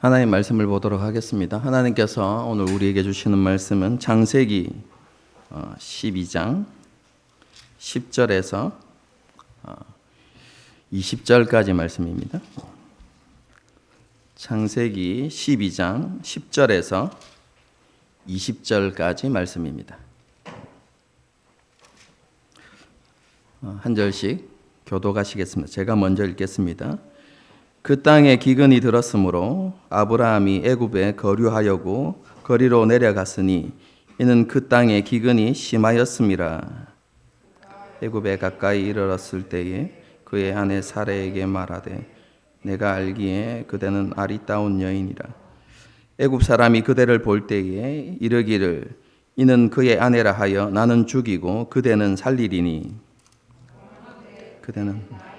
하나님 말씀을 보도록 하겠습니다. 하나님께서 오늘 우리에게 주시는 말씀은 창세기 12장 10절에서 20절까지 말씀입니다. 창세기 12장 10절에서 20절까지 말씀입니다. 한 절씩 교독하시겠습니다. 제가 먼저 읽겠습니다. 그 땅에 기근이 들었으므로 아브라함이 애굽에 거류하려고 거리로 내려갔으니 이는 그 땅에 기근이 심하였음이라. 애굽에 가까이 이르렀을 때에 그의 아내 사레에게 말하되 내가 알기에 그대는 아리따운 여인이라. 애굽 사람이 그대를 볼 때에 이르기를 이는 그의 아내라 하여 나는 죽이고 그대는 살리리니 그대는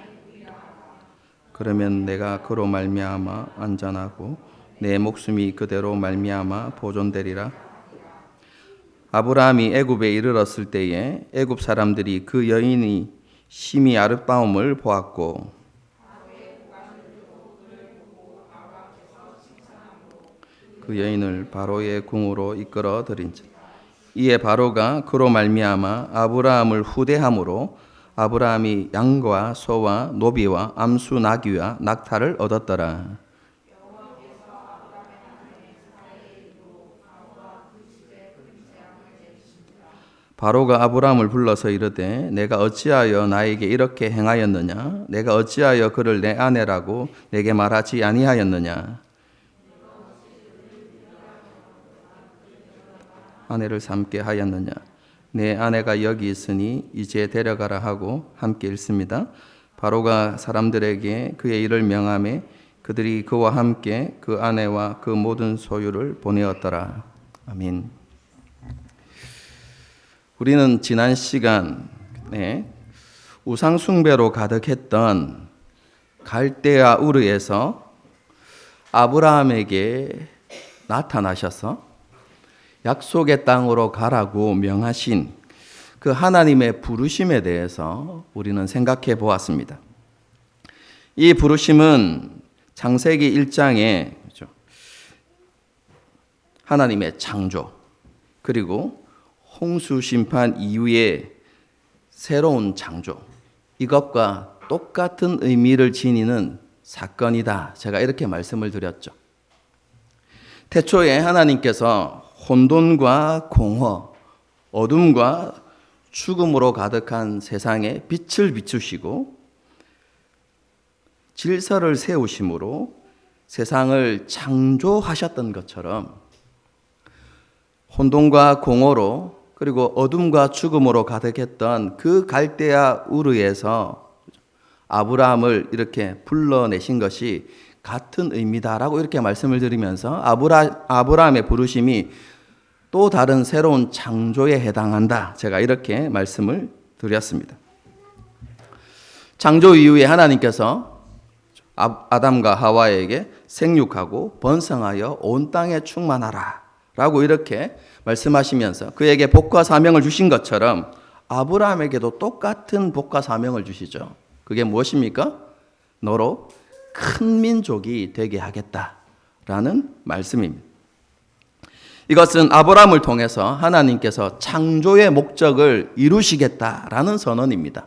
그러면 내가 그로 말미암아 안전하고 내 목숨이 그대로 말미암아 보존되리라. 아브라함이 애굽에 이르렀을 때에 애굽 사람들이 그 여인이 심히 아름다움을 보았고 그 여인을 바로의 궁으로 이끌어 들인즉 이에 바로가 그로 말미암아 아브라함을 후대함으로 아브라함이 양과 소와 노비와 암수 나귀와 낙타를 얻었더라. 바로가 아브라함을 불러서 이르되 내가 어찌하여 나에게 이렇게 행하였느냐? 내가 어찌하여 그를 내 아내라고 내게 말하지 아니하였느냐? 아내를 삼게 하였느냐? 내 아내가 여기 있으니 이제 데려가라 하고 함께 읽습니다. 바로가 사람들에게 그의 일을 명하매 그들이 그와 함께 그 아내와 그 모든 소유를 보내었더라. 아멘. 우리는 지난 시간에 우상 숭배로 가득했던 갈대아 우르에서 아브라함에게 나타나셔서 약속의 땅으로 가라고 명하신 그 하나님의 부르심에 대해서 우리는 생각해 보았습니다. 이 부르심은 창세기 1장에 하나님의 창조 그리고 홍수 심판 이후의 새로운 창조 이것과 똑같은 의미를 지니는 사건이다. 제가 이렇게 말씀을 드렸죠. 태초에 하나님께서 혼돈과 공허, 어둠과 죽음으로 가득한 세상에 빛을 비추시고 질서를 세우심으로 세상을 창조하셨던 것처럼 혼돈과 공허로 그리고 어둠과 죽음으로 가득했던 그 갈대아 우르에서 아브라함을 이렇게 불러내신 것이 같은 의미다라고 이렇게 말씀을 드리면서 아브라함의 부르심이 또 다른 새로운 창조에 해당한다. 제가 이렇게 말씀을 드렸습니다. 창조 이후에 하나님께서 아담과 하와에게 생육하고 번성하여 온 땅에 충만하라 라고 이렇게 말씀하시면서 그에게 복과 사명을 주신 것처럼 아브라함에게도 똑같은 복과 사명을 주시죠. 그게 무엇입니까? 너로 큰 민족이 되게 하겠다라는 말씀입니다. 이것은 아브라함을 통해서 하나님께서 창조의 목적을 이루시겠다라는 선언입니다.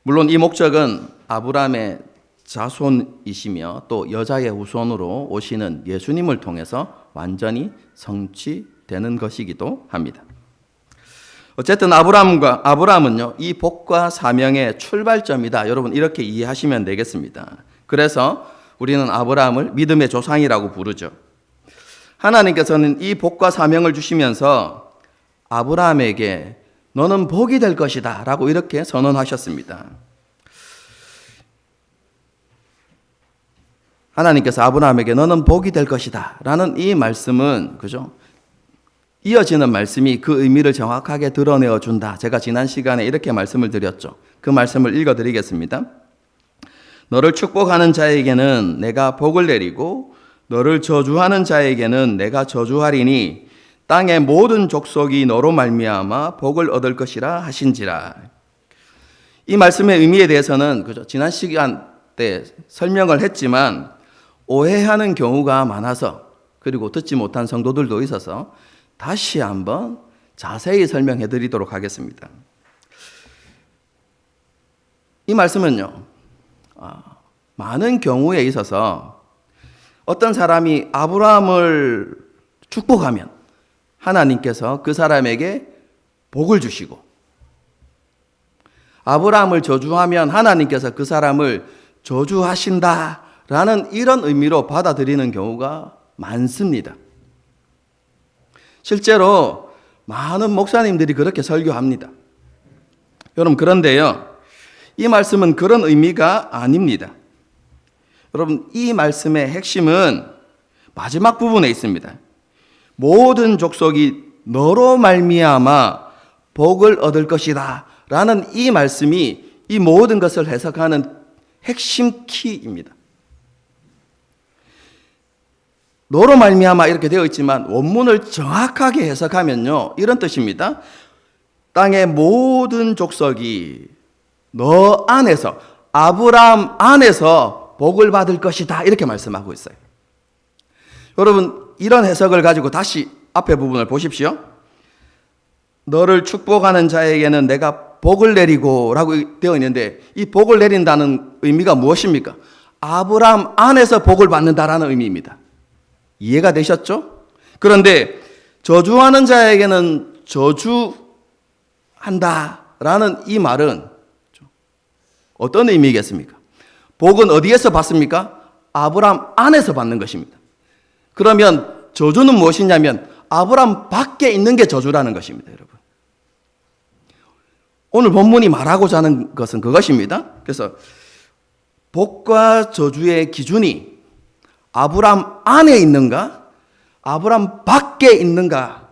물론 이 목적은 아브라함의 자손이시며 또 여자의 후손으로 오시는 예수님을 통해서 완전히 성취되는 것이기도 합니다. 어쨌든 아브라함은요, 이 복과 사명의 출발점이다. 여러분 이렇게 이해하시면 되겠습니다. 그래서 우리는 아브라함을 믿음의 조상이라고 부르죠. 하나님께서는 이 복과 사명을 주시면서 아브라함에게 너는 복이 될 것이다 라고 이렇게 선언하셨습니다. 하나님께서 아브라함에게 너는 복이 될 것이다 라는 이 말씀은 그죠? 이어지는 말씀이 그 의미를 정확하게 드러내어 준다. 제가 지난 시간에 이렇게 말씀을 드렸죠. 그 말씀을 읽어드리겠습니다. 너를 축복하는 자에게는 내가 복을 내리고 너를 저주하는 자에게는 내가 저주하리니 땅의 모든 족속이 너로 말미암아 복을 얻을 것이라 하신지라. 이 말씀의 의미에 대해서는 그죠? 지난 시간 때 설명을 했지만 오해하는 경우가 많아서, 그리고 듣지 못한 성도들도 있어서 다시 한번 자세히 설명해 드리도록 하겠습니다. 이 말씀은요, 많은 경우에 있어서 어떤 사람이 아브라함을 축복하면 하나님께서 그 사람에게 복을 주시고, 아브라함을 저주하면 하나님께서 그 사람을 저주하신다라는 이런 의미로 받아들이는 경우가 많습니다. 실제로 많은 목사님들이 그렇게 설교합니다. 여러분, 그런데요, 이 말씀은 그런 의미가 아닙니다. 여러분, 이 말씀의 핵심은 마지막 부분에 있습니다. 모든 족속이 너로 말미암아 복을 얻을 것이다 라는 이 말씀이 이 모든 것을 해석하는 핵심 키입니다. 너로 말미암아 이렇게 되어 있지만 원문을 정확하게 해석하면요, 이런 뜻입니다. 땅의 모든 족속이 너 안에서, 아브라함 안에서 복을 받을 것이다, 이렇게 말씀하고 있어요. 여러분, 이런 해석을 가지고 다시 앞에 부분을 보십시오. 너를 축복하는 자에게는 내가 복을 내리고 라고 되어 있는데, 이 복을 내린다는 의미가 무엇입니까? 아브라함 안에서 복을 받는다라는 의미입니다. 이해가 되셨죠? 그런데 저주하는 자에게는 저주한다라는 이 말은 어떤 의미겠습니까? 복은 어디에서 받습니까? 아브라함 안에서 받는 것입니다. 그러면 저주는 무엇이냐면 아브라함 밖에 있는 게 저주라는 것입니다, 여러분. 오늘 본문이 말하고자 하는 것은 그것입니다. 그래서 복과 저주의 기준이 아브라함 안에 있는가, 아브라함 밖에 있는가,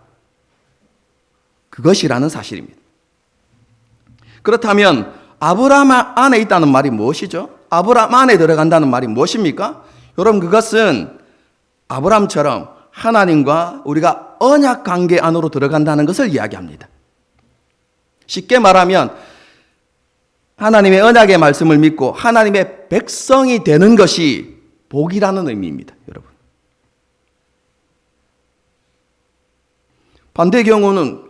그것이라는 사실입니다. 그렇다면 아브라함 안에 있다는 말이 무엇이죠? 아브라함 안에 들어간다는 말이 무엇입니까? 여러분, 그것은 아브라함처럼 하나님과 우리가 언약 관계 안으로 들어간다는 것을 이야기합니다. 쉽게 말하면 하나님의 언약의 말씀을 믿고 하나님의 백성이 되는 것이 복이라는 의미입니다, 여러분. 반대의 경우는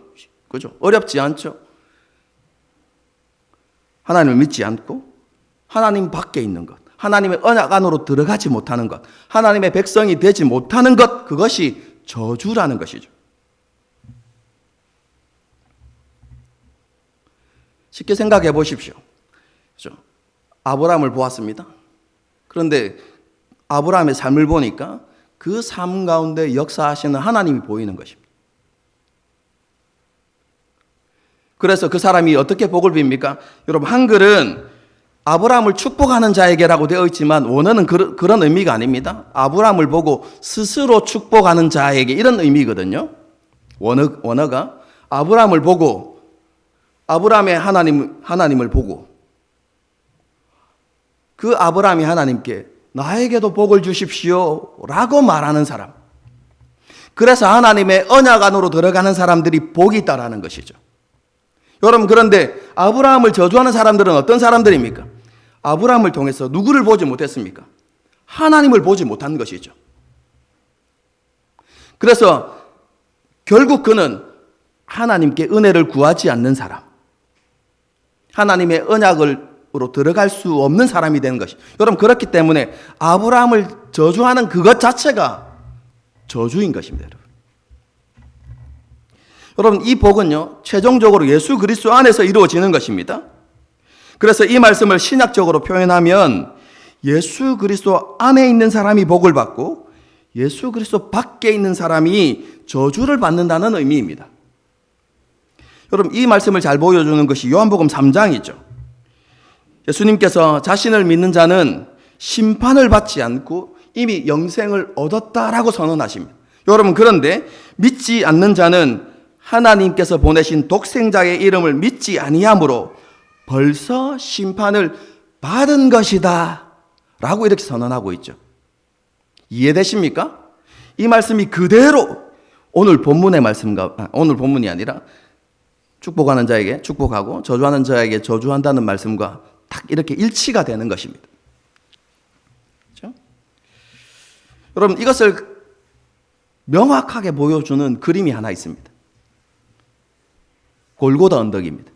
그죠? 어렵지 않죠? 하나님을 믿지 않고 하나님 밖에 있는 것, 하나님의 언약 안으로 들어가지 못하는 것, 하나님의 백성이 되지 못하는 것, 그것이 저주라는 것이죠. 쉽게 생각해 보십시오. 그렇죠? 아브라함을 보았습니다. 그런데 아브라함의 삶을 보니까 그 삶 가운데 역사하시는 하나님이 보이는 것입니다. 그래서 그 사람이 어떻게 복을 빕니까? 여러분, 한글은 아브라함을 축복하는 자에게라고 되어 있지만 원어는 그런 의미가 아닙니다. 아브라함을 보고 스스로 축복하는 자에게, 이런 의미거든요. 원어가 아브라함을 보고, 아브라함의 하나님을 보고 그 아브라함이 하나님께 나에게도 복을 주십시오 라고 말하는 사람. 그래서 하나님의 언약 안으로 들어가는 사람들이 복이 있다라는 것이죠. 여러분, 그런데 아브라함을 저주하는 사람들은 어떤 사람들입니까? 아브라함을 통해서 누구를 보지 못했습니까? 하나님을 보지 못한 것이죠. 그래서 결국 그는 하나님께 은혜를 구하지 않는 사람, 하나님의 언약으로 들어갈 수 없는 사람이 되는 것이. 여러분, 그렇기 때문에 아브라함을 저주하는 그것 자체가 저주인 것입니다, 여러분. 여러분, 이 복은요, 최종적으로 예수 그리스도 안에서 이루어지는 것입니다. 그래서 이 말씀을 신약적으로 표현하면 예수 그리스도 안에 있는 사람이 복을 받고 예수 그리스도 밖에 있는 사람이 저주를 받는다는 의미입니다. 여러분, 이 말씀을 잘 보여주는 것이 요한복음 3장이죠. 예수님께서 자신을 믿는 자는 심판을 받지 않고 이미 영생을 얻었다라고 선언하십니다. 여러분, 그런데 믿지 않는 자는 하나님께서 보내신 독생자의 이름을 믿지 아니하므로 벌써 심판을 받은 것이다 라고 이렇게 선언하고 있죠. 이해되십니까? 이 말씀이 그대로 오늘 본문의 말씀과, 오늘 본문이 아니라 축복하는 자에게 축복하고 저주하는 자에게 저주한다는 말씀과 딱 이렇게 일치가 되는 것입니다. 여러분, 이것을 명확하게 보여주는 그림이 하나 있습니다. 골고다 언덕입니다.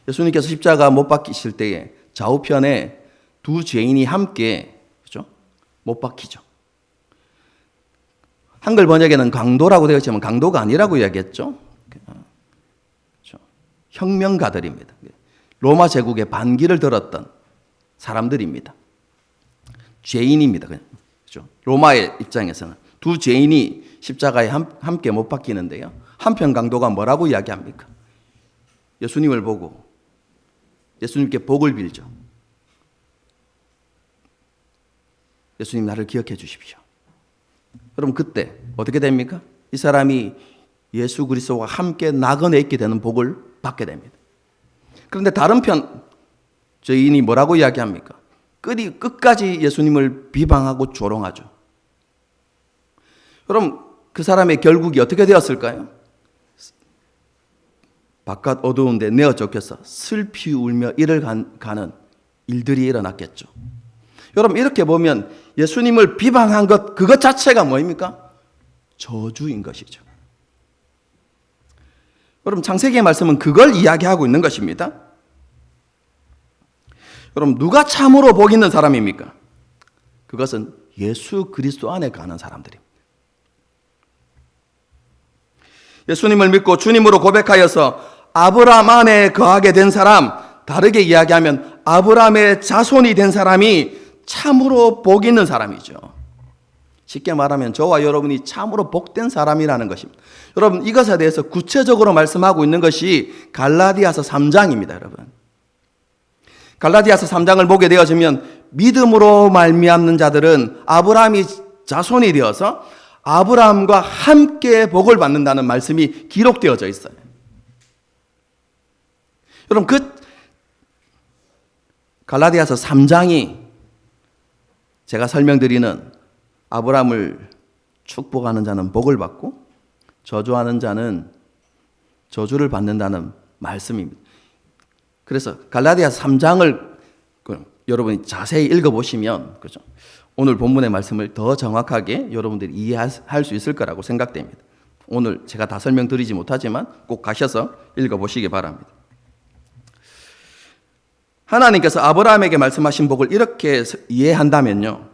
예수님께서 십자가 못 박히실 때에 좌우편에 두 죄인이 함께, 그렇죠? 못 박히죠. 한글 번역에는 강도라고 되어 있지만 강도가 아니라고 이야기했죠. 그렇죠? 혁명가들입니다. 로마 제국의 반기를 들었던 사람들입니다. 죄인입니다. 그렇죠? 로마의 입장에서는 두 죄인이 십자가에 함께 못 박히는데요. 한편 강도가 뭐라고 이야기합니까? 예수님을 보고 예수님께 복을 빌죠. 예수님, 나를 기억해 주십시오. 여러분, 그때 어떻게 됩니까? 이 사람이 예수 그리스도와 함께 나그네 있게 되는 복을 받게 됩니다. 그런데 다른 편 죄인이 뭐라고 이야기합니까? 끝까지 예수님을 비방하고 조롱하죠. 여러분, 그 사람의 결국이 어떻게 되었을까요? 바깥 어두운데 내어 쫓겨서 슬피 울며 이를 가는 일들이 일어났겠죠. 여러분, 이렇게 보면 예수님을 비방한 것, 그것 자체가 뭐입니까? 저주인 것이죠. 여러분, 창세기의 말씀은 그걸 이야기하고 있는 것입니다. 여러분, 누가 참으로 복 있는 사람입니까? 그것은 예수 그리스도 안에 가는 사람들입니다. 예수님을 믿고 주님으로 고백하여서 아브라함 안에 거하게 된 사람, 다르게 이야기하면 아브라함의 자손이 된 사람이 참으로 복 있는 사람이죠. 쉽게 말하면 저와 여러분이 참으로 복된 사람이라는 것입니다. 여러분, 이것에 대해서 구체적으로 말씀하고 있는 것이 갈라디아서 3장입니다. 여러분, 갈라디아서 3장을 보게 되어지면 믿음으로 말미암는 자들은 아브라함이 자손이 되어서 아브라함과 함께 복을 받는다는 말씀이 기록되어져 있어요. 여러분, 그 갈라디아서 3장이 제가 설명드리는 아브라함을 축복하는 자는 복을 받고 저주하는 자는 저주를 받는다는 말씀입니다. 그래서 갈라디아서 3장을 여러분이 자세히 읽어보시면, 그렇죠? 오늘 본문의 말씀을 더 정확하게 여러분들이 이해할 수 있을 거라고 생각됩니다. 오늘 제가 다 설명드리지 못하지만 꼭 가셔서 읽어보시기 바랍니다. 하나님께서 아브라함에게 말씀하신 복을 이렇게 이해한다면요,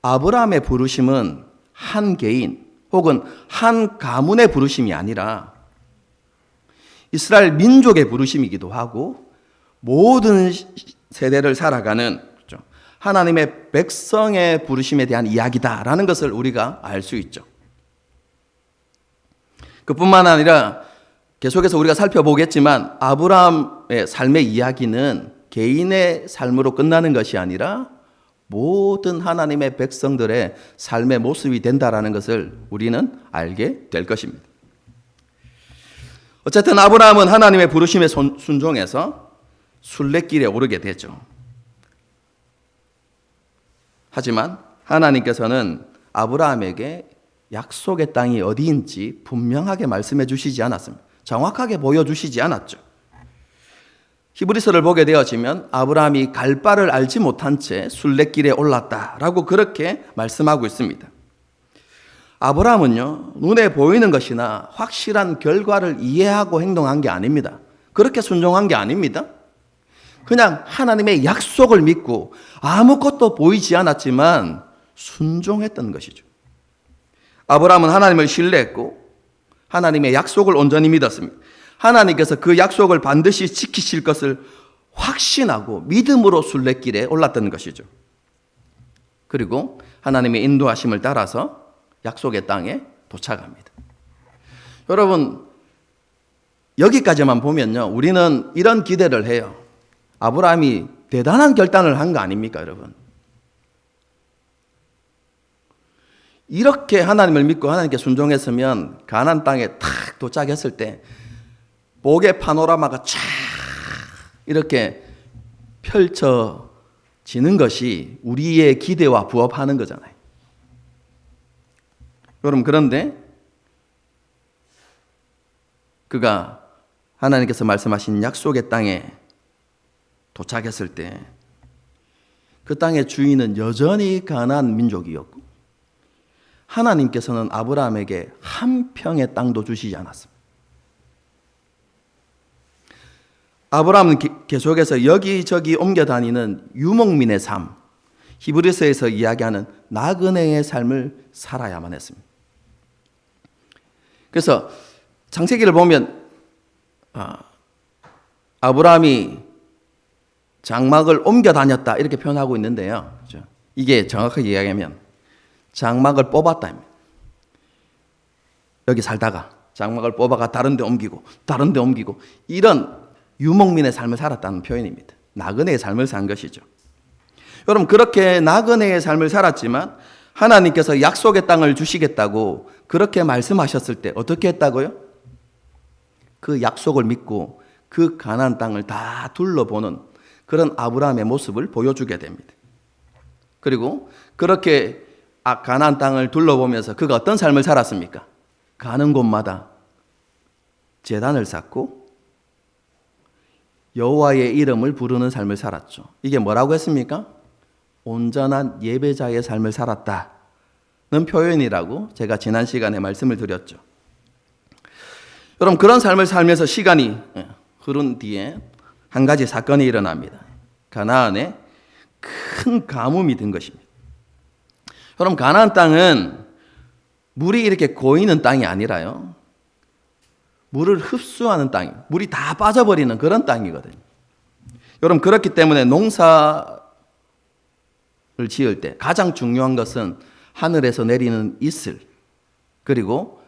아브라함의 부르심은 한 개인 혹은 한 가문의 부르심이 아니라 이스라엘 민족의 부르심이기도 하고 모든 세대를 살아가는, 그렇죠, 하나님의 백성의 부르심에 대한 이야기다라는 것을 우리가 알 수 있죠. 그뿐만 아니라 계속해서 우리가 살펴보겠지만 아브라함의 삶의 이야기는 개인의 삶으로 끝나는 것이 아니라 모든 하나님의 백성들의 삶의 모습이 된다라는 것을 우리는 알게 될 것입니다. 어쨌든 아브라함은 하나님의 부르심에 순종해서 순례길에 오르게 되죠. 하지만 하나님께서는 아브라함에게 약속의 땅이 어디인지 분명하게 말씀해 주시지 않았습니다. 정확하게 보여주시지 않았죠. 히브리서를 보게 되어지면 아브라함이 갈 바를 알지 못한 채 순례길에 올랐다라고 그렇게 말씀하고 있습니다. 아브라함은요, 눈에 보이는 것이나 확실한 결과를 이해하고 행동한 게 아닙니다. 그렇게 순종한 게 아닙니다. 그냥 하나님의 약속을 믿고 아무것도 보이지 않았지만 순종했던 것이죠. 아브라함은 하나님을 신뢰했고 하나님의 약속을 온전히 믿었습니다. 하나님께서 그 약속을 반드시 지키실 것을 확신하고 믿음으로 순례길에 올랐던 것이죠. 그리고 하나님의 인도하심을 따라서 약속의 땅에 도착합니다. 여러분, 여기까지만 보면요, 우리는 이런 기대를 해요. 아브라함이 대단한 결단을 한 거 아닙니까, 여러분? 이렇게 하나님을 믿고 하나님께 순종했으면 가나안 땅에 탁 도착했을 때 복의 파노라마가 쫙 이렇게 펼쳐지는 것이 우리의 기대와 부합하는 거잖아요. 여러분, 그런데 그가 하나님께서 말씀하신 약속의 땅에 도착했을 때 그 땅의 주인은 여전히 가나안 민족이었고 하나님께서는 아브라함에게 한 평의 땅도 주시지 않았습니다. 아브라함은 계속해서 여기저기 옮겨 다니는 유목민의 삶, 히브리서에서 이야기하는 나그네의 삶을 살아야만 했습니다. 그래서 창세기를 보면 아브라함이 장막을 옮겨 다녔다 이렇게 표현하고 있는데요. 이게 정확하게 이야기하면 장막을 뽑았다. 여기 살다가 장막을 뽑아가 다른 데 옮기고 다른 데 옮기고 이런 유목민의 삶을 살았다는 표현입니다. 나그네의 삶을 산 것이죠. 여러분 그렇게 나그네의 삶을 살았지만 하나님께서 약속의 땅을 주시겠다고 그렇게 말씀하셨을 때 어떻게 했다고요? 그 약속을 믿고 그 가나안 땅을 다 둘러보는 그런 아브라함의 모습을 보여주게 됩니다. 그리고 그렇게 가나안 땅을 둘러보면서 그가 어떤 삶을 살았습니까? 가는 곳마다 제단을 쌓고 여호와의 이름을 부르는 삶을 살았죠. 이게 뭐라고 했습니까? 온전한 예배자의 삶을 살았다는 표현이라고 제가 지난 시간에 말씀을 드렸죠. 여러분 그런 삶을 살면서 시간이 흐른 뒤에 한 가지 사건이 일어납니다. 가나안에 큰 가뭄이 든 것입니다. 여러분 가나안 땅은 물이 이렇게 고이는 땅이 아니라요. 물을 흡수하는 땅, 물이 다 빠져버리는 그런 땅이거든요. 여러분 그렇기 때문에 농사를 지을 때 가장 중요한 것은 하늘에서 내리는 이슬, 그리고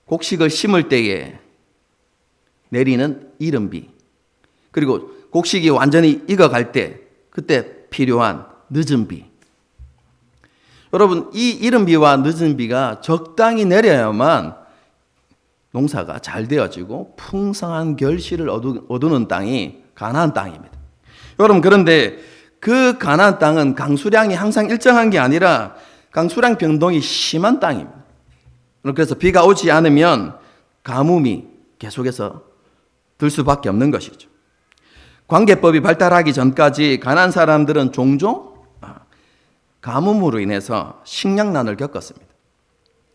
곡식을 심을 때에 내리는 이른비, 그리고 곡식이 완전히 익어갈 때 그때 필요한 늦은 비. 여러분 이 이른비와 늦은 비가 적당히 내려야만 농사가 잘 되어지고 풍성한 결실을 얻는 땅이 가나안 땅입니다. 여러분 그런데 그 가나안 땅은 강수량이 항상 일정한 게 아니라 강수량 변동이 심한 땅입니다. 그래서 비가 오지 않으면 가뭄이 계속해서 들 수밖에 없는 것이죠. 관계법이 발달하기 전까지 가나안 사람들은 종종 가뭄으로 인해서 식량난을 겪었습니다.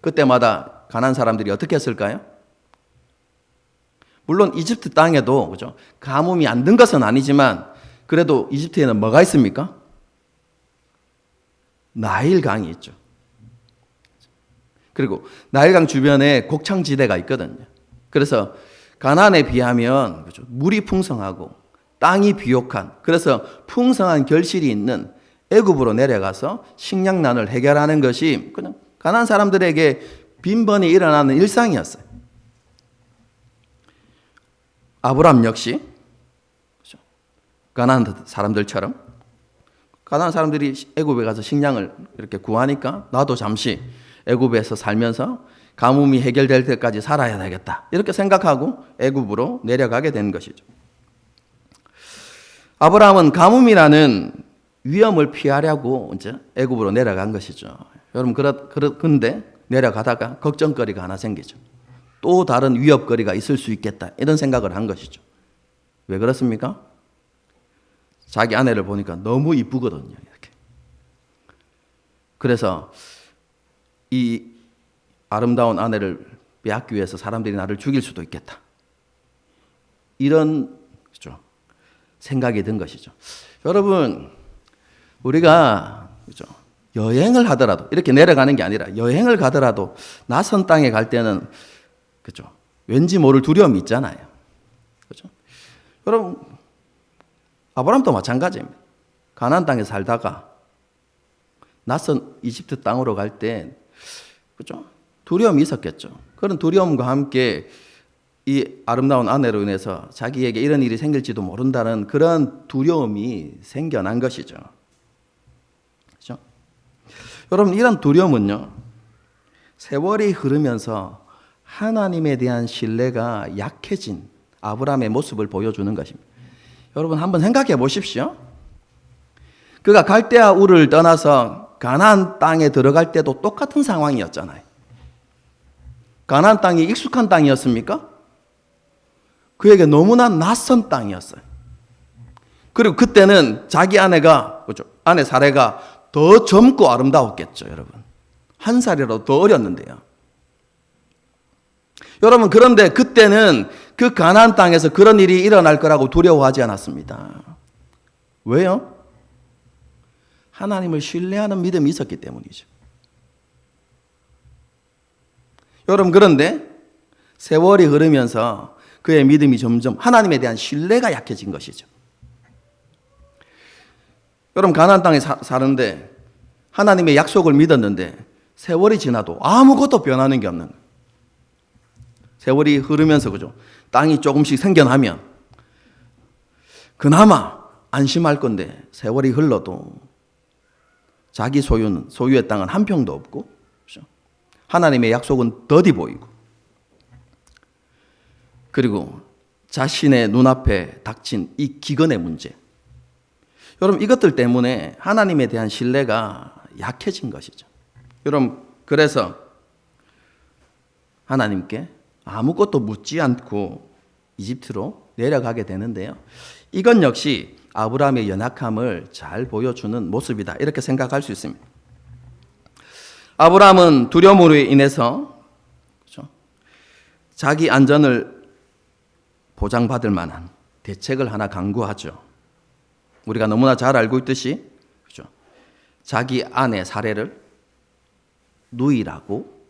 그때마다 가나안 사람들이 어떻게 했을까요? 물론 이집트 땅에도 그죠? 가뭄이 안 든 것은 아니지만 그래도 이집트에는 뭐가 있습니까? 나일강이 있죠. 그리고 나일강 주변에 곡창지대가 있거든요. 그래서 가나안에 비하면 그죠? 물이 풍성하고 땅이 비옥한, 그래서 풍성한 결실이 있는 애굽으로 내려가서 식량난을 해결하는 것이 그냥 가나안 사람들에게 빈번히 일어나는 일상이었어요. 아브람 역시 가나안 사람들처럼 가나안 사람들이 애굽에 가서 식량을 이렇게 구하니까 나도 잠시 애굽에서 살면서 가뭄이 해결될 때까지 살아야 되겠다 이렇게 생각하고 애굽으로 내려가게 된 것이죠. 아브라함은 가뭄이라는 위험을 피하려고 이제 애굽으로 내려간 것이죠. 여러분 그런데 내려가다가 걱정거리가 하나 생기죠. 또 다른 위협거리가 있을 수 있겠다 이런 생각을 한 것이죠. 왜 그렇습니까? 자기 아내를 보니까 너무 이쁘거든요. 이렇게. 그래서 이 아름다운 아내를 빼앗기 위해서 사람들이 나를 죽일 수도 있겠다. 이런 그렇죠? 생각이 든 것이죠. 여러분 우리가 그렇죠? 여행을 하더라도 이렇게 내려가는 게 아니라 여행을 가더라도 낯선 땅에 갈 때는 그렇죠? 왠지 모를 두려움이 있잖아요. 그렇죠? 여러분 아브라함도 마찬가지입니다. 가나안 땅에 살다가 낯선 이집트 땅으로 갈 때 그렇죠? 두려움이 있었겠죠. 그런 두려움과 함께 이 아름다운 아내로 인해서 자기에게 이런 일이 생길지도 모른다는 그런 두려움이 생겨난 것이죠. 그렇죠? 여러분 이런 두려움은요. 세월이 흐르면서 하나님에 대한 신뢰가 약해진 아브라함의 모습을 보여주는 것입니다. 여러분 한번 생각해 보십시오. 그가 갈대아 우를 떠나서 가나안 땅에 들어갈 때도 똑같은 상황이었잖아요. 가나안 땅이 익숙한 땅이었습니까? 그에게 너무나 낯선 땅이었어요. 그리고 그때는 자기 아내가 그렇죠? 아내 사례가 더 젊고 아름다웠겠죠, 여러분. 한 살이라도 더 어렸는데요. 여러분, 그런데 그때는 그 가나안 땅에서 그런 일이 일어날 거라고 두려워하지 않았습니다. 왜요? 하나님을 신뢰하는 믿음이 있었기 때문이죠. 여러분, 그런데 세월이 흐르면서 그의 믿음이 점점 하나님에 대한 신뢰가 약해진 것이죠. 여러분, 가나안 땅에 사는데 하나님의 약속을 믿었는데 세월이 지나도 아무것도 변하는 게 없는 거예요. 세월이 흐르면서 그죠? 땅이 조금씩 생겨나면 그나마 안심할 건데 세월이 흘러도 자기 소유의 땅은 한 평도 없고, 그죠? 하나님의 약속은 더디 보이고, 그리고 자신의 눈앞에 닥친 이 기근의 문제. 여러분, 이것들 때문에 하나님에 대한 신뢰가 약해진 것이죠. 여러분, 그래서 하나님께 아무것도 묻지 않고 이집트로 내려가게 되는데요. 이건 역시 아브라함의 연약함을 잘 보여주는 모습이다, 이렇게 생각할 수 있습니다. 아브라함은 두려움으로 인해서, 그렇죠? 자기 안전을 보장받을 만한 대책을 하나 강구하죠. 우리가 너무나 잘 알고 있듯이, 그렇죠? 자기 아내 사례를 누이라고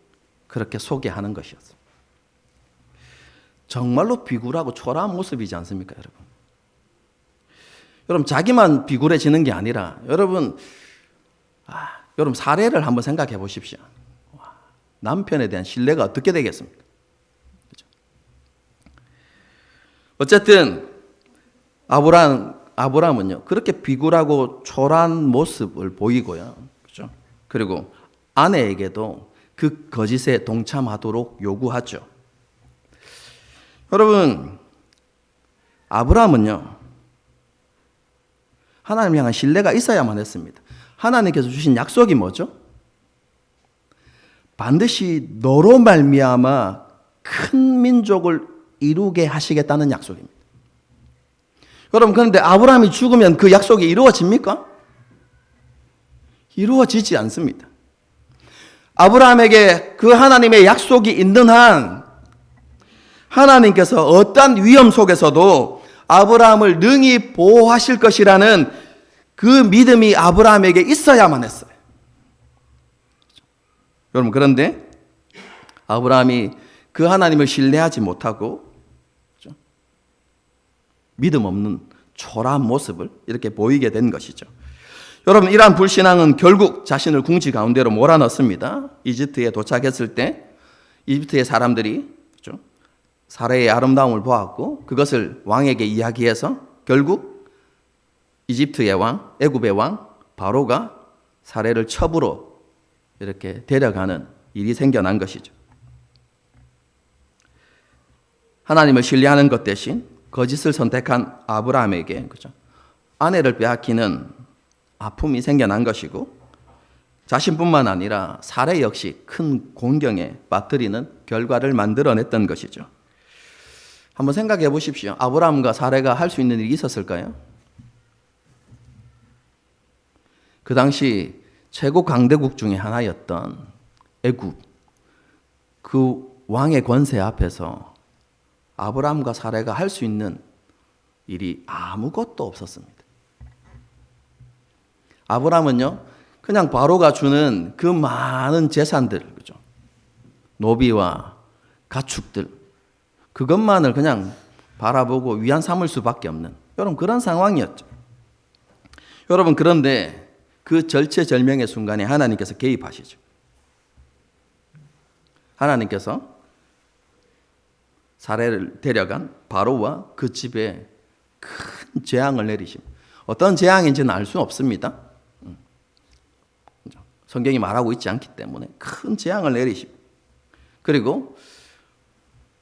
그렇게 소개하는 것이었습니다. 정말로 비굴하고 초라한 모습이지 않습니까, 여러분? 여러분, 자기만 비굴해지는 게 아니라 여러분 사례를 한번 생각해 보십시오. 남편에 대한 신뢰가 어떻게 되겠습니까? 그렇죠? 어쨌든 아브라함은요, 그렇게 비굴하고 초라한 모습을 보이고요, 그렇죠? 그리고 아내에게도 그 거짓에 동참하도록 요구하죠. 여러분, 아브라함은요, 하나님 향한 신뢰가 있어야만 했습니다. 하나님께서 주신 약속이 뭐죠? 반드시 너로 말미암아 큰 민족을 이루게 하시겠다는 약속입니다. 여러분, 그런데 아브라함이 죽으면 그 약속이 이루어집니까? 이루어지지 않습니다. 아브라함에게 그 하나님의 약속이 있는 한 하나님께서 어떤 위험 속에서도 아브라함을 능히 보호하실 것이라는 그 믿음이 아브라함에게 있어야만 했어요. 여러분, 그런데 아브라함이 그 하나님을 신뢰하지 못하고, 그렇죠? 믿음 없는 초라한 모습을 이렇게 보이게 된 것이죠. 여러분, 이러한 불신앙은 결국 자신을 궁지 가운데로 몰아넣습니다. 이집트에 도착했을 때 이집트의 사람들이, 그렇죠? 사례의 아름다움을 보았고 그것을 왕에게 이야기해서 결국 이집트의 왕, 애굽의 왕 바로가 사례를 첩으로 이렇게 데려가는 일이 생겨난 것이죠. 하나님을 신뢰하는 것 대신 거짓을 선택한 아브라함에게, 그렇죠? 아내를 빼앗기는 아픔이 생겨난 것이고, 자신뿐만 아니라 사례 역시 큰 공경에 빠뜨리는 결과를 만들어냈던 것이죠. 한번 생각해 보십시오. 아브라함과 사례가 할 수 있는 일이 있었을까요? 그 당시 최고 강대국 중에 하나였던 애굽, 그 왕의 권세 앞에서 아브라함과 사례가 할 수 있는 일이 아무것도 없었습니다. 아브라함은요, 그냥 바로가 주는 그 많은 재산들, 그죠? 노비와 가축들, 그것만을 그냥 바라보고 위안 삼을 수밖에 없는, 여러분, 그런 상황이었죠. 여러분, 그런데 그 절체절명의 순간에 하나님께서 개입하시죠. 하나님께서 사례를 데려간 바로와 그 집에 큰 재앙을 내리십니다. 어떤 재앙인지는 알 수 없습니다. 성경이 말하고 있지 않기 때문에 큰 재앙을 내리십니다. 그리고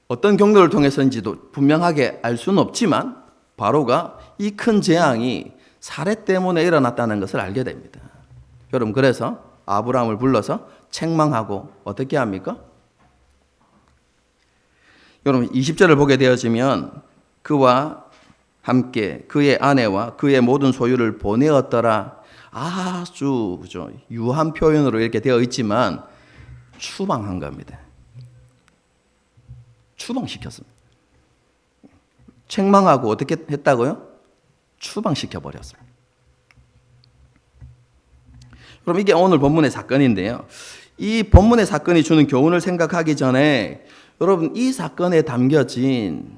어떤 경로를 통해서인지도 분명하게 알 수는 없지만 바로가 이 큰 재앙이 사례 때문에 일어났다는 것을 알게 됩니다. 여러분, 그래서 아브라함을 불러서 책망하고 어떻게 합니까? 여러분, 20절을 보게 되어지면 그와 함께 그의 아내와 그의 모든 소유를 보내었더라. 아주, 그죠, 유한 표현으로 이렇게 되어 있지만 추방한 겁니다. 추방시켰습니다. 책망하고 어떻게 했다고요? 추방시켜버렸습니다. 그럼 이게 오늘 본문의 사건인데요. 이 본문의 사건이 주는 교훈을 생각하기 전에 여러분 이 사건에 담겨진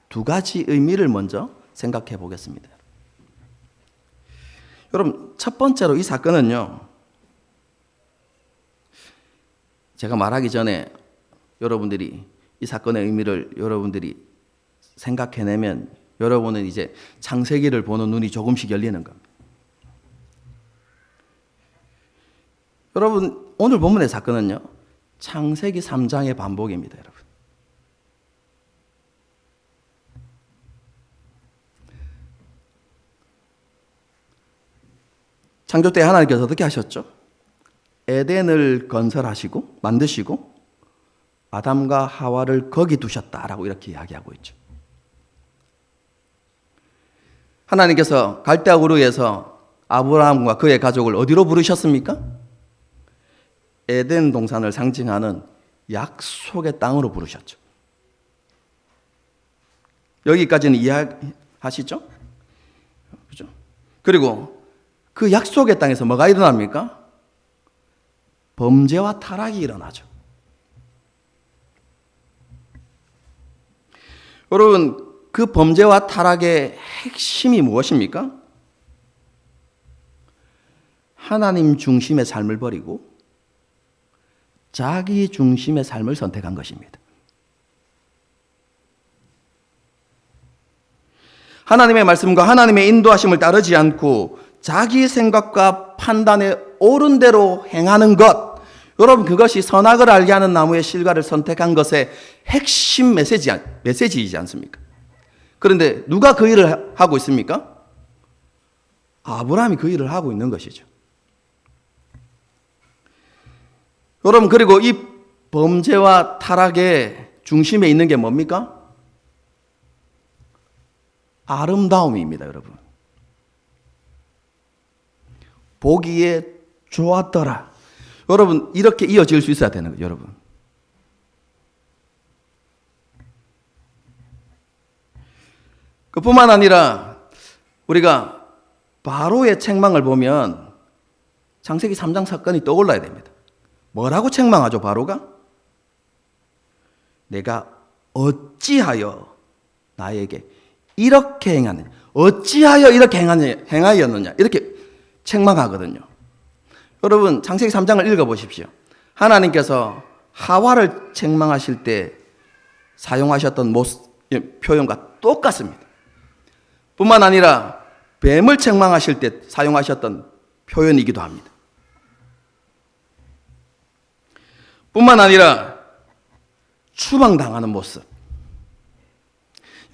두 가지 의미를 먼저 생각해 보겠습니다. 여러분 첫 번째로 이 사건은요. 제가 말하기 전에 여러분들이 이 사건의 의미를 여러분들이 생각해내면 여러분은 이제 창세기를 보는 눈이 조금씩 열리는 겁니다. 여러분 오늘 본문의 사건은요. 창세기 3장의 반복입니다. 여러분. 창조 때 하나님께서 어떻게 하셨죠? 에덴을 건설하시고 만드시고 아담과 하와를 거기 두셨다라고 이렇게 이야기하고 있죠. 하나님께서 갈대아 우르에서 아브라함과 그의 가족을 어디로 부르셨습니까? 에덴 동산을 상징하는 약속의 땅으로 부르셨죠. 여기까지는 이해하시죠? 그죠? 그리고 그 약속의 땅에서 뭐가 일어납니까? 범죄와 타락이 일어나죠. 여러분, 그 범죄와 타락의 핵심이 무엇입니까? 하나님 중심의 삶을 버리고 자기 중심의 삶을 선택한 것입니다. 하나님의 말씀과 하나님의 인도하심을 따르지 않고 자기 생각과 판단에 옳은 대로 행하는 것, 여러분 그것이 선악을 알게 하는 나무의 실과를 선택한 것의 핵심 메시지이지 않습니까? 그런데 누가 그 일을 하고 있습니까? 아브라함이 그 일을 하고 있는 것이죠. 여러분 그리고 이 범죄와 타락의 중심에 있는 게 뭡니까? 아름다움입니다, 여러분. 보기에 좋았더라. 여러분 이렇게 이어질 수 있어야 되는 거예요, 여러분. 그뿐만 아니라 우리가 바로의 책망을 보면 창세기 3장 사건이 떠올라야 됩니다. 뭐라고 책망하죠, 바로가? 내가 어찌하여 나에게 이렇게 행하느냐, 어찌하여 이렇게 행하였느냐, 이렇게 책망하거든요. 여러분 창세기 3장을 읽어보십시오. 하나님께서 하와를 책망하실 때 사용하셨던 표현과 똑같습니다. 뿐만 아니라 뱀을 책망하실 때 사용하셨던 표현이기도 합니다. 뿐만 아니라 추방당하는 모습.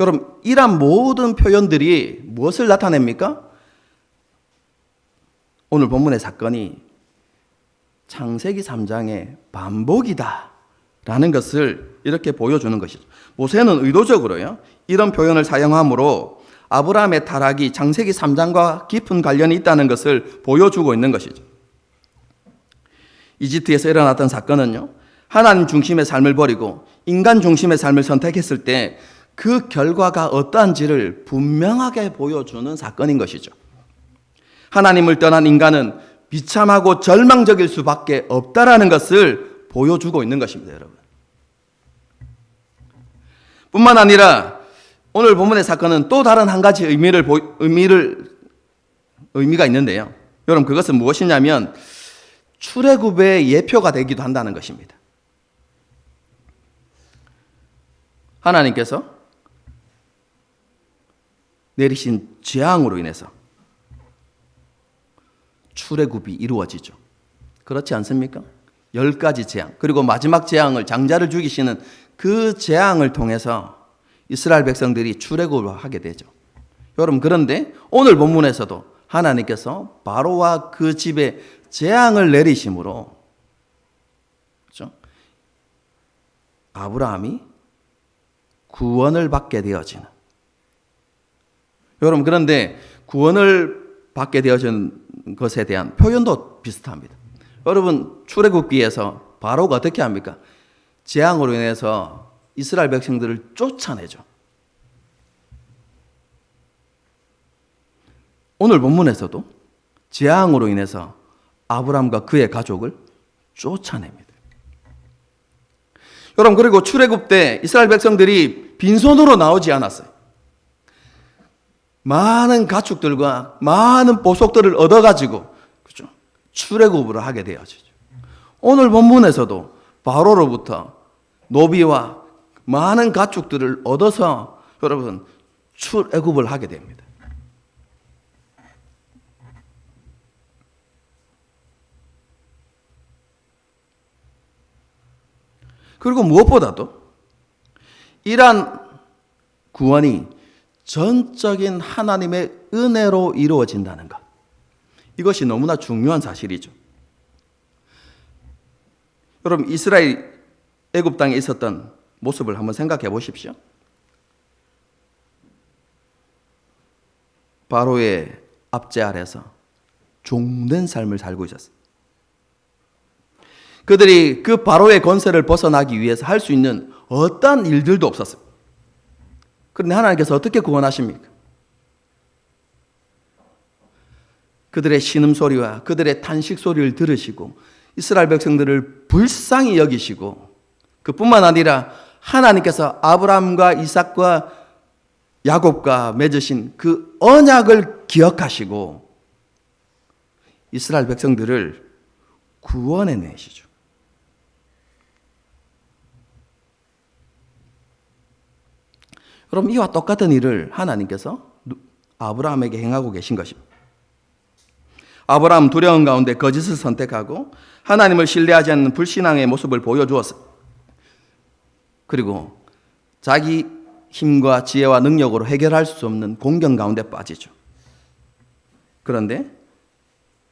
여러분 이러한 모든 표현들이 무엇을 나타냅니까? 오늘 본문의 사건이 창세기 3장의 반복이다 라는 것을 이렇게 보여주는 것이죠. 모세는 의도적으로요 이런 표현을 사용함으로 아브라함의 타락이 창세기 3장과 깊은 관련이 있다는 것을 보여주고 있는 것이죠. 이집트에서 일어났던 사건은요 하나님 중심의 삶을 버리고 인간 중심의 삶을 선택했을 때 그 결과가 어떠한지를 분명하게 보여주는 사건인 것이죠. 하나님을 떠난 인간은 비참하고 절망적일 수밖에 없다라는 것을 보여주고 있는 것입니다, 여러분. 뿐만 아니라 오늘 본문의 사건은 또 다른 한 가지 의미가 있는데요. 여러분 그것은 무엇이냐면 출애굽의 예표가 되기도 한다는 것입니다. 하나님께서 내리신 재앙으로 인해서 출애굽이 이루어지죠. 그렇지 않습니까? 10가지 재앙, 그리고 마지막 재앙을 장자를 죽이시는 그 재앙을 통해서 이스라엘 백성들이 출애굽을 하게 되죠. 여러분 그런데 오늘 본문에서도 하나님께서 바로와 그 집에 재앙을 내리심으로 그렇죠? 아브라함이 구원을 받게 되어지는. 여러분 그런데 구원을 받게 되어진 것에 대한 표현도 비슷합니다. 여러분 출애굽기에서 바로가 어떻게 합니까? 재앙으로 인해서 이스라엘 백성들을 쫓아내죠. 오늘 본문에서도 재앙으로 인해서 아브라함과 그의 가족을 쫓아냅니다. 여러분, 그리고 출애굽 때 이스라엘 백성들이 빈손으로 나오지 않았어요. 많은 가축들과 많은 보석들을 얻어가지고 그렇죠? 출애굽을 하게 되어지죠. 오늘 본문에서도 바로로부터 노비와 많은 가축들을 얻어서 여러분 출애굽을 하게 됩니다. 그리고 무엇보다도 이러한 구원이 전적인 하나님의 은혜로 이루어진다는 것. 이것이 너무나 중요한 사실이죠. 여러분, 이스라엘 애굽 땅에 있었던 모습을 한번 생각해 보십시오. 바로의 압제 아래서 종된 삶을 살고 있었어요. 그들이 그 바로의 권세를 벗어나기 위해서 할 수 있는 어떠한 일들도 없었어요. 그런데 하나님께서 어떻게 구원하십니까? 그들의 신음소리와 그들의 탄식소리를 들으시고 이스라엘 백성들을 불쌍히 여기시고 그뿐만 아니라 하나님께서 아브라함과 이삭과 야곱과 맺으신 그 언약을 기억하시고 이스라엘 백성들을 구원해 내시죠. 여러분, 이와 똑같은 일을 하나님께서 아브라함에게 행하고 계신 것입니다. 아브라함 두려움 가운데 거짓을 선택하고 하나님을 신뢰하지 않는 불신앙의 모습을 보여주었어요. 그리고 자기 힘과 지혜와 능력으로 해결할 수 없는 공경 가운데 빠지죠. 그런데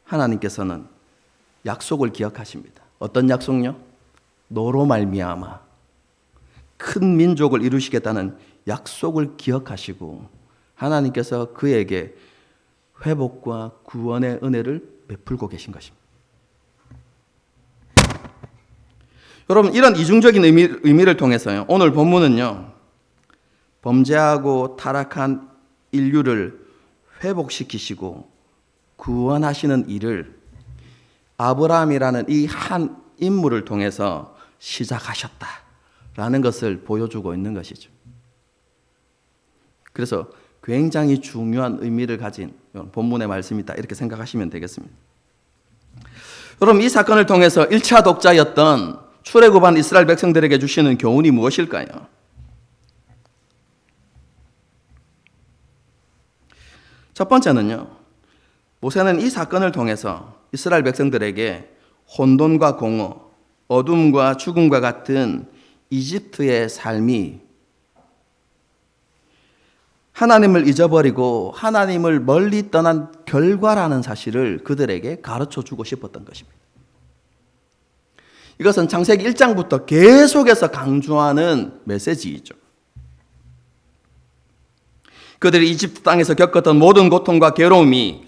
하나님께서는 약속을 기억하십니다. 어떤 약속요? 너로 말미암아 큰 민족을 이루시겠다는 약속을 기억하시고 하나님께서 그에게 회복과 구원의 은혜를 베풀고 계신 것입니다. 여러분, 이런 이중적인 의미를 통해서요, 오늘 본문은요, 범죄하고 타락한 인류를 회복시키시고 구원하시는 일을 아브라함이라는 이 한 인물을 통해서 시작하셨다라는 것을 보여주고 있는 것이죠. 그래서 굉장히 중요한 의미를 가진 본문의 말씀이다, 이렇게 생각하시면 되겠습니다. 여러분, 이 사건을 통해서 1차 독자였던 출애굽한 이스라엘 백성들에게 주시는 교훈이 무엇일까요? 첫 번째는요, 모세는 이 사건을 통해서 이스라엘 백성들에게 혼돈과 공허, 어둠과 죽음과 같은 이집트의 삶이 하나님을 잊어버리고 하나님을 멀리 떠난 결과라는 사실을 그들에게 가르쳐 주고 싶었던 것입니다. 이것은 창세기 1장부터 계속해서 강조하는 메시지이죠. 그들이 이집트 땅에서 겪었던 모든 고통과 괴로움이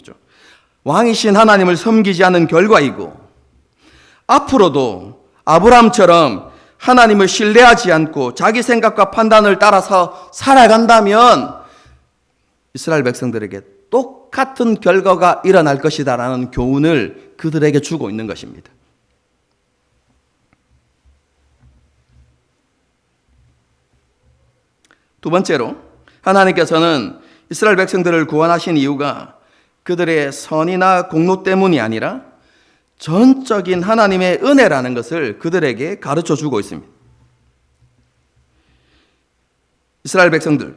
왕이신 하나님을 섬기지 않은 결과이고, 앞으로도 아브라함처럼 하나님을 신뢰하지 않고 자기 생각과 판단을 따라서 살아간다면 이스라엘 백성들에게 똑같은 결과가 일어날 것이다라는 교훈을 그들에게 주고 있는 것입니다. 두 번째로, 하나님께서는 이스라엘 백성들을 구원하신 이유가 그들의 선이나 공로 때문이 아니라 전적인 하나님의 은혜라는 것을 그들에게 가르쳐 주고 있습니다. 이스라엘 백성들,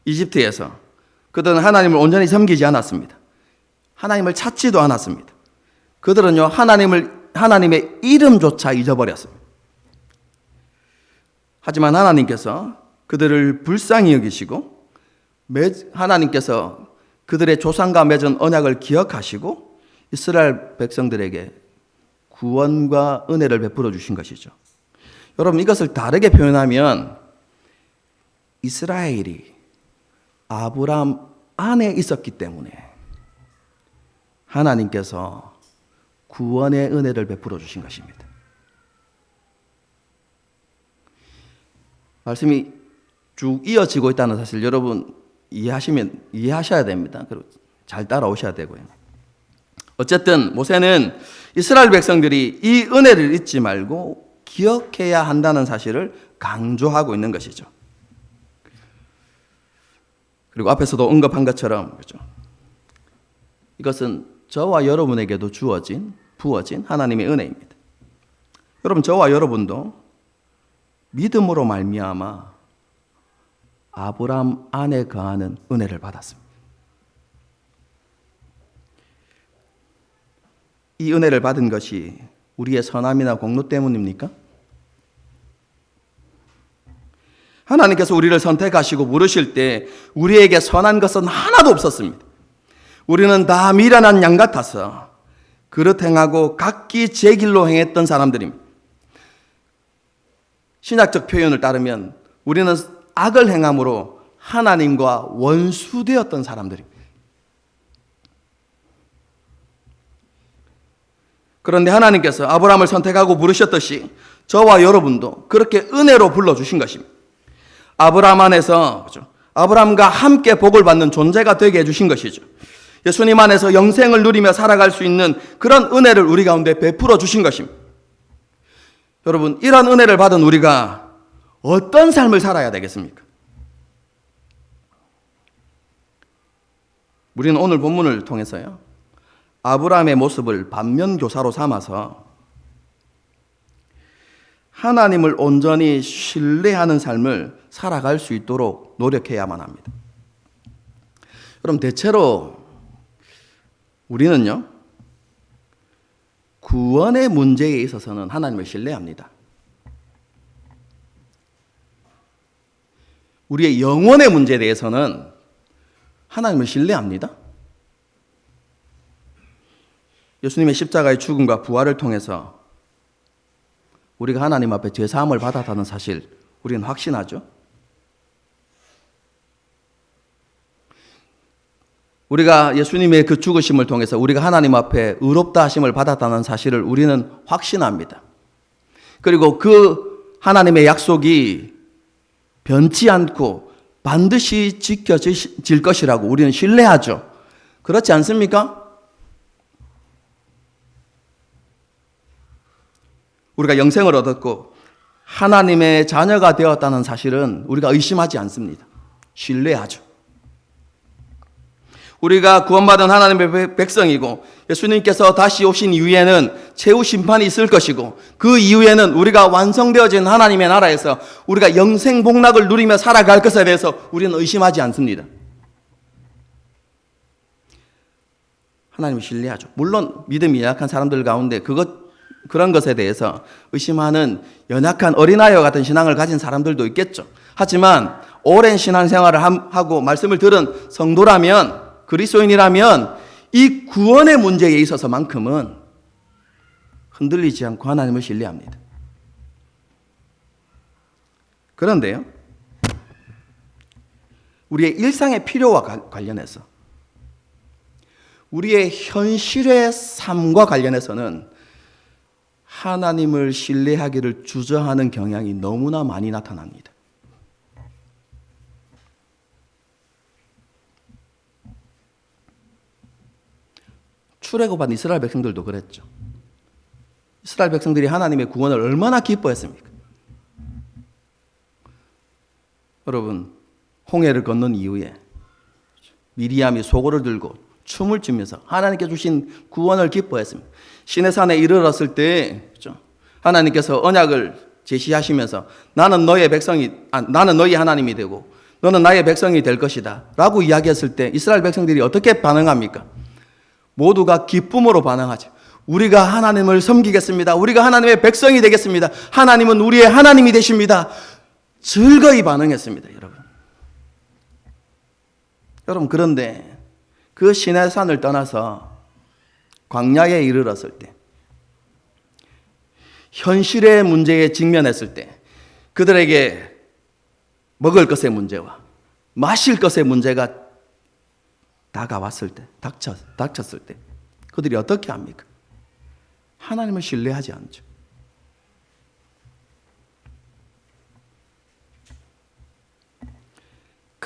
이집트에서 그들은 하나님을 온전히 섬기지 않았습니다. 하나님을 찾지도 않았습니다. 그들은요, 하나님의 이름조차 잊어버렸습니다. 하지만 하나님께서 그들을 불쌍히 여기시고 하나님께서 그들의 조상과 맺은 언약을 기억하시고 이스라엘 백성들에게 구원과 은혜를 베풀어 주신 것이죠. 여러분, 이것을 다르게 표현하면 이스라엘이 아브라함 안에 있었기 때문에 하나님께서 구원의 은혜를 베풀어 주신 것입니다. 말씀이 쭉 이어지고 있다는 사실 여러분 이해하셔야 됩니다. 그리고 잘 따라오셔야 되고요. 어쨌든 모세는 이스라엘 백성들이 이 은혜를 잊지 말고 기억해야 한다는 사실을 강조하고 있는 것이죠. 그리고 앞에서도 언급한 것처럼 그렇죠? 이것은 저와 여러분에게도 부어진 하나님의 은혜입니다. 여러분, 저와 여러분도 믿음으로 말미암아 아브라함 안에 거하는 은혜를 받았습니다. 이 은혜를 받은 것이 우리의 선함이나 공로 때문입니까? 하나님께서 우리를 선택하시고 부르실 때 우리에게 선한 것은 하나도 없었습니다. 우리는 다 미련한 양 같아서 그릇 행하고 각기 제 길로 행했던 사람들입니다. 신학적 표현을 따르면 우리는 악을 행함으로 하나님과 원수되었던 사람들입니다. 그런데 하나님께서 아브라함을 선택하고 부르셨듯이 저와 여러분도 그렇게 은혜로 불러주신 것입니다. 아브라함 안에서 그렇죠? 아브라함과 함께 복을 받는 존재가 되게 해주신 것이죠. 예수님 안에서 영생을 누리며 살아갈 수 있는 그런 은혜를 우리 가운데 베풀어 주신 것입니다. 여러분, 이런 은혜를 받은 우리가 어떤 삶을 살아야 되겠습니까? 우리는 오늘 본문을 통해서요, 아브라함의 모습을 반면교사로 삼아서 하나님을 온전히 신뢰하는 삶을 살아갈 수 있도록 노력해야만 합니다. 그럼 대체로 우리는요, 구원의 문제에 있어서는 하나님을 신뢰합니다. 우리의 영혼의 문제에 대해서는 하나님을 신뢰합니다. 예수님의 십자가의 죽음과 부활을 통해서 우리가 하나님 앞에 죄사함을 받았다는 사실 우리는 확신하죠. 우리가 예수님의 그 죽으심을 통해서 우리가 하나님 앞에 의롭다 하심을 받았다는 사실을 우리는 확신합니다. 그리고 그 하나님의 약속이 변치 않고 반드시 지켜질 것이라고 우리는 신뢰하죠. 그렇지 않습니까? 우리가 영생을 얻었고 하나님의 자녀가 되었다는 사실은 우리가 의심하지 않습니다. 신뢰하죠. 우리가 구원받은 하나님의 백성이고 예수님께서 다시 오신 이후에는 최후 심판이 있을 것이고 그 이후에는 우리가 완성되어진 하나님의 나라에서 우리가 영생 복락을 누리며 살아갈 것에 대해서 우리는 의심하지 않습니다. 하나님을 신뢰하죠. 물론 믿음이 약한 사람들 가운데 그런 것에 대해서 의심하는 연약한 어린아이와 같은 신앙을 가진 사람들도 있겠죠. 하지만 오랜 신앙생활을 하고 말씀을 들은 성도라면, 그리스도인이라면 이 구원의 문제에 있어서만큼은 흔들리지 않고 하나님을 신뢰합니다. 그런데요, 우리의 일상의 필요와 관련해서, 우리의 현실의 삶과 관련해서는 하나님을 신뢰하기를 주저하는 경향이 너무나 많이 나타납니다. 출애굽한 이스라엘 백성들도 그랬죠. 이스라엘 백성들이 하나님의 구원을 얼마나 기뻐했습니까? 여러분, 홍해를 건넌 이후에 미리암이 소고를 들고 춤을 추면서 하나님께 주신 구원을 기뻐했습니다. 시내산에 이르렀을 때 하나님께서 언약을 제시하시면서 나는 너희 하나님이 되고 너는 나의 백성이 될 것이다 라고 이야기했을 때 이스라엘 백성들이 어떻게 반응합니까? 모두가 기쁨으로 반응하죠. 우리가 하나님을 섬기겠습니다. 우리가 하나님의 백성이 되겠습니다. 하나님은 우리의 하나님이 되십니다. 즐거이 반응했습니다. 여러분, 그런데 그 시내산을 떠나서 광야에 이르렀을 때, 현실의 문제에 직면했을 때, 그들에게 먹을 것의 문제와 마실 것의 문제가 다가왔을 때, 닥쳤을 때 그들이 어떻게 합니까? 하나님을 신뢰하지 않죠.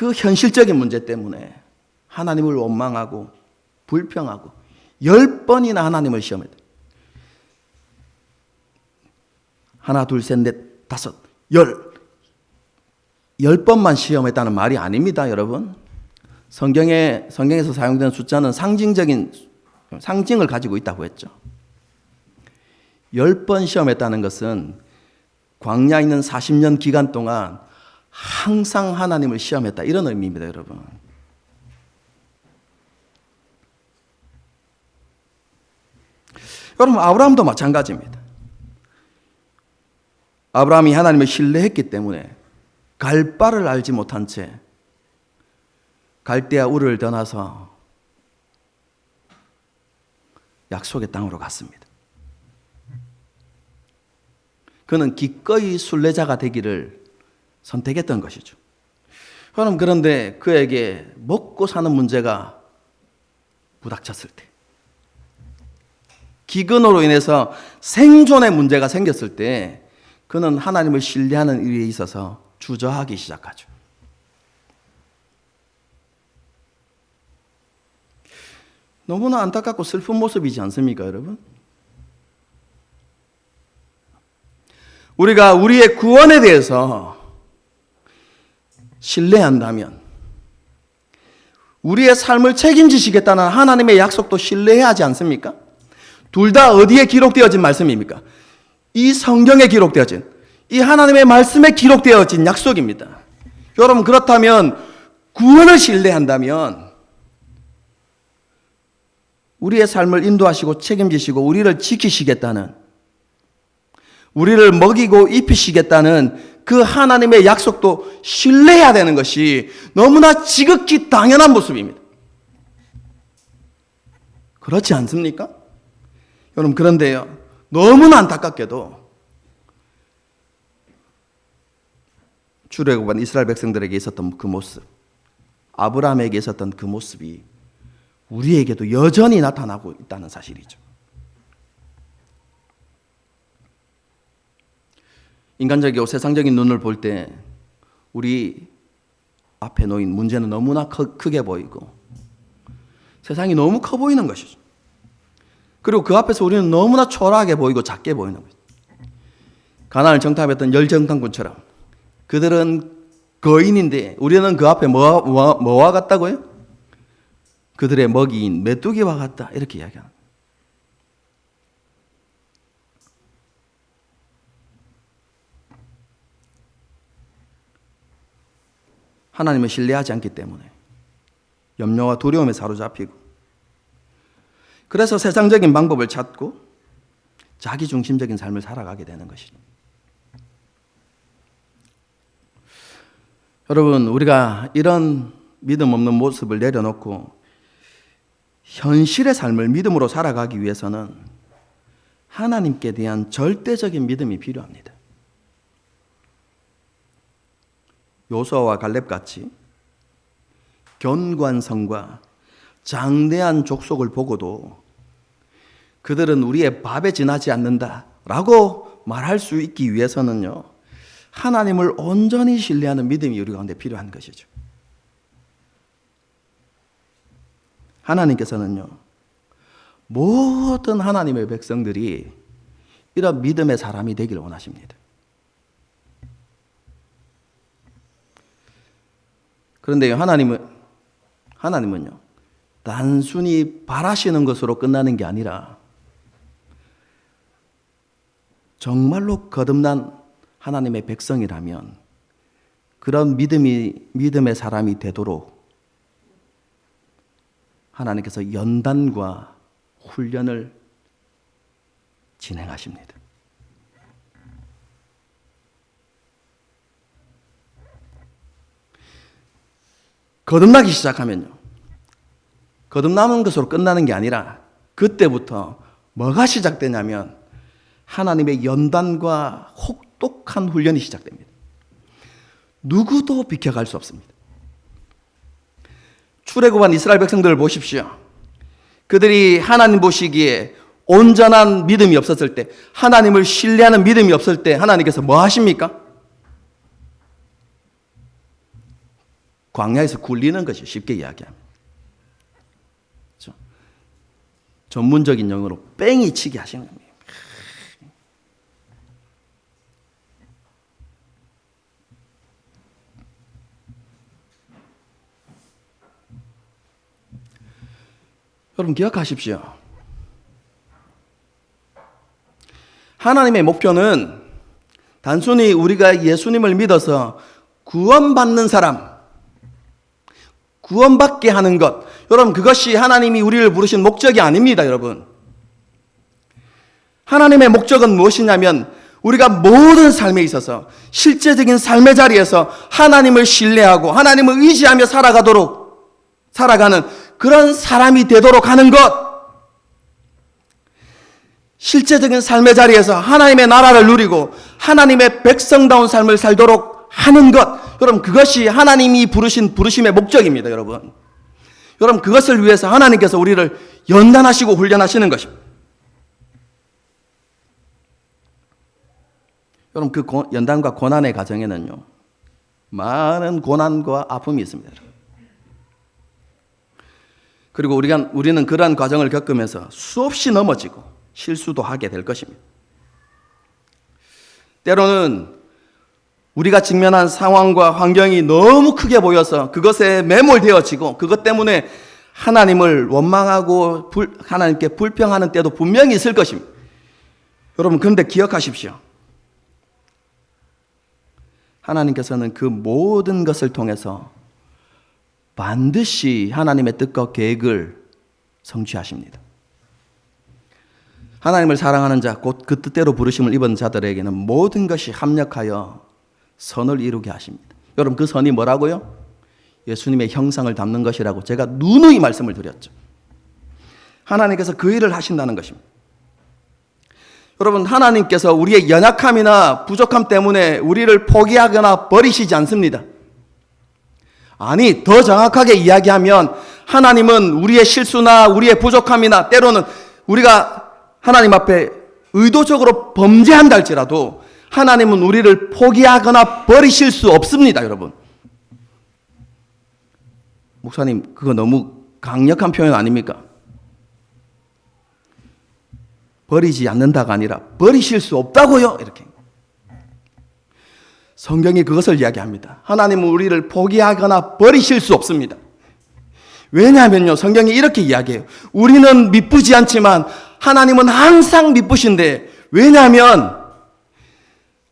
그 현실적인 문제 때문에 하나님을 원망하고 불평하고 10번이나 하나님을 시험했다. 하나, 둘, 셋, 넷, 다섯, 10번만 시험했다는 말이 아닙니다, 여러분. 성경에서 사용되는 숫자는 상징을 가지고 있다고 했죠. 10번 시험했다는 것은 광야에 있는 40년 기간 동안 항상 하나님을 시험했다, 이런 의미입니다, 여러분. 여러분, 아브라함도 마찬가지입니다. 아브라함이 하나님을 신뢰했기 때문에 갈 바를 알지 못한 채 갈대아 우르를 떠나서 약속의 땅으로 갔습니다. 그는 기꺼이 순례자가 되기를 선택했던 것이죠. 그런데 그에게 먹고 사는 문제가 부닥쳤을 때, 기근으로 인해서 생존의 문제가 생겼을 때 그는 하나님을 신뢰하는 일에 있어서 주저하기 시작하죠. 너무나 안타깝고 슬픈 모습이지 않습니까, 여러분? 우리가 우리의 구원에 대해서 신뢰한다면 우리의 삶을 책임지시겠다는 하나님의 약속도 신뢰해야 하지 않습니까? 둘 다 어디에 기록되어진 말씀입니까? 이 성경에 기록되어진, 이 하나님의 말씀에 기록되어진 약속입니다. 여러분, 그렇다면 구원을 신뢰한다면 우리의 삶을 인도하시고 책임지시고 우리를 지키시겠다는, 우리를 먹이고 입히시겠다는 그 하나님의 약속도 신뢰해야 되는 것이 너무나 지극히 당연한 모습입니다. 그렇지 않습니까? 여러분, 그런데요, 너무나 안타깝게도 출애굽한 이스라엘 백성들에게 있었던 그 모습, 아브라함에게 있었던 그 모습이 우리에게도 여전히 나타나고 있다는 사실이죠. 인간적이고 세상적인 눈을 볼 때 우리 앞에 놓인 문제는 너무나 크게 보이고 세상이 너무 커 보이는 것이죠. 그리고 그 앞에서 우리는 너무나 초라하게 보이고 작게 보이는 것이죠. 가나안을 정탐했던 열정탐꾼처럼 그들은 거인인데 우리는 그 앞에 뭐와 같다고요? 그들의 먹이인 메뚜기와 같다, 이렇게 이야기합니다. 하나님을 신뢰하지 않기 때문에 염려와 두려움에 사로잡히고, 그래서 세상적인 방법을 찾고 자기중심적인 삶을 살아가게 되는 것이죠. 여러분, 우리가 이런 믿음 없는 모습을 내려놓고 현실의 삶을 믿음으로 살아가기 위해서는 하나님께 대한 절대적인 믿음이 필요합니다. 요수아와 갈렙같이 견고한 성과 장대한 족속을 보고도 그들은 우리의 밥에 지나지 않는다라고 말할 수 있기 위해서는요, 하나님을 온전히 신뢰하는 믿음이 우리 가운데 필요한 것이죠. 하나님께서는요, 모든 하나님의 백성들이 이런 믿음의 사람이 되기를 원하십니다. 그런데요, 하나님은요, 단순히 바라시는 것으로 끝나는 게 아니라 정말로 거듭난 하나님의 백성이라면 그런 믿음의 사람이 되도록 하나님께서 연단과 훈련을 진행하십니다. 거듭나기 시작하면요, 거듭남은 것으로 끝나는 게 아니라 그때부터 뭐가 시작되냐면 하나님의 연단과 혹독한 훈련이 시작됩니다. 누구도 비켜갈 수 없습니다. 출애굽한 이스라엘 백성들을 보십시오. 그들이 하나님 보시기에 온전한 믿음이 없었을 때, 하나님을 신뢰하는 믿음이 없을 때 하나님께서 뭐 하십니까? 광야에서 굴리는 것이 쉽게 이야기하면. 그렇죠? 전문적인 용어로 뺑이 치기 하시는 겁니다. 여러분 기억하십시오. 하나님의 목표는 단순히 우리가 예수님을 믿어서 구원받는 사람, 구원받게 하는 것. 여러분 그것이 하나님이 우리를 부르신 목적이 아닙니다. 여러분. 하나님의 목적은 무엇이냐면 우리가 모든 삶에 있어서 실제적인 삶의 자리에서 하나님을 신뢰하고 하나님을 의지하며 살아가는 그런 사람이 되도록 하는 것. 실제적인 삶의 자리에서 하나님의 나라를 누리고 하나님의 백성다운 삶을 살도록 하는 것. 여러분 그것이 하나님이 부르심의 목적입니다. 여러분 그것을 위해서 하나님께서 우리를 연단하시고 훈련하시는 것입니다. 여러분 그 연단과 고난의 과정에는요 많은 고난과 아픔이 있습니다. 그리고 우리는 그러한 과정을 겪으면서 수없이 넘어지고 실수도 하게 될 것입니다. 때로는 우리가 직면한 상황과 환경이 너무 크게 보여서 그것에 매몰되어지고 그것 때문에 하나님을 원망하고 하나님께 불평하는 때도 분명히 있을 것입니다. 여러분 그런데 기억하십시오. 하나님께서는 그 모든 것을 통해서 반드시 하나님의 뜻과 계획을 성취하십니다. 하나님을 사랑하는 자, 곧 그 뜻대로 부르심을 입은 자들에게는 모든 것이 합력하여 선을 이루게 하십니다. 여러분 그 선이 뭐라고요? 예수님의 형상을 담는 것이라고 제가 누누이 말씀을 드렸죠. 하나님께서 그 일을 하신다는 것입니다. 여러분 하나님께서 우리의 연약함이나 부족함 때문에 우리를 포기하거나 버리시지 않습니다. 아니 더 정확하게 이야기하면 하나님은 우리의 실수나 우리의 부족함이나 때로는 우리가 하나님 앞에 의도적으로 범죄한다 할지라도 하나님은 우리를 포기하거나 버리실 수 없습니다. 여러분 목사님 그거 너무 강력한 표현 아닙니까? 버리지 않는다가 아니라 버리실 수 없다고요. 이렇게 성경이 그것을 이야기합니다. 하나님은 우리를 포기하거나 버리실 수 없습니다. 왜냐하면요 성경이 이렇게 이야기해요. 우리는 미쁘지 않지만 하나님은 항상 미쁘신데, 왜냐하면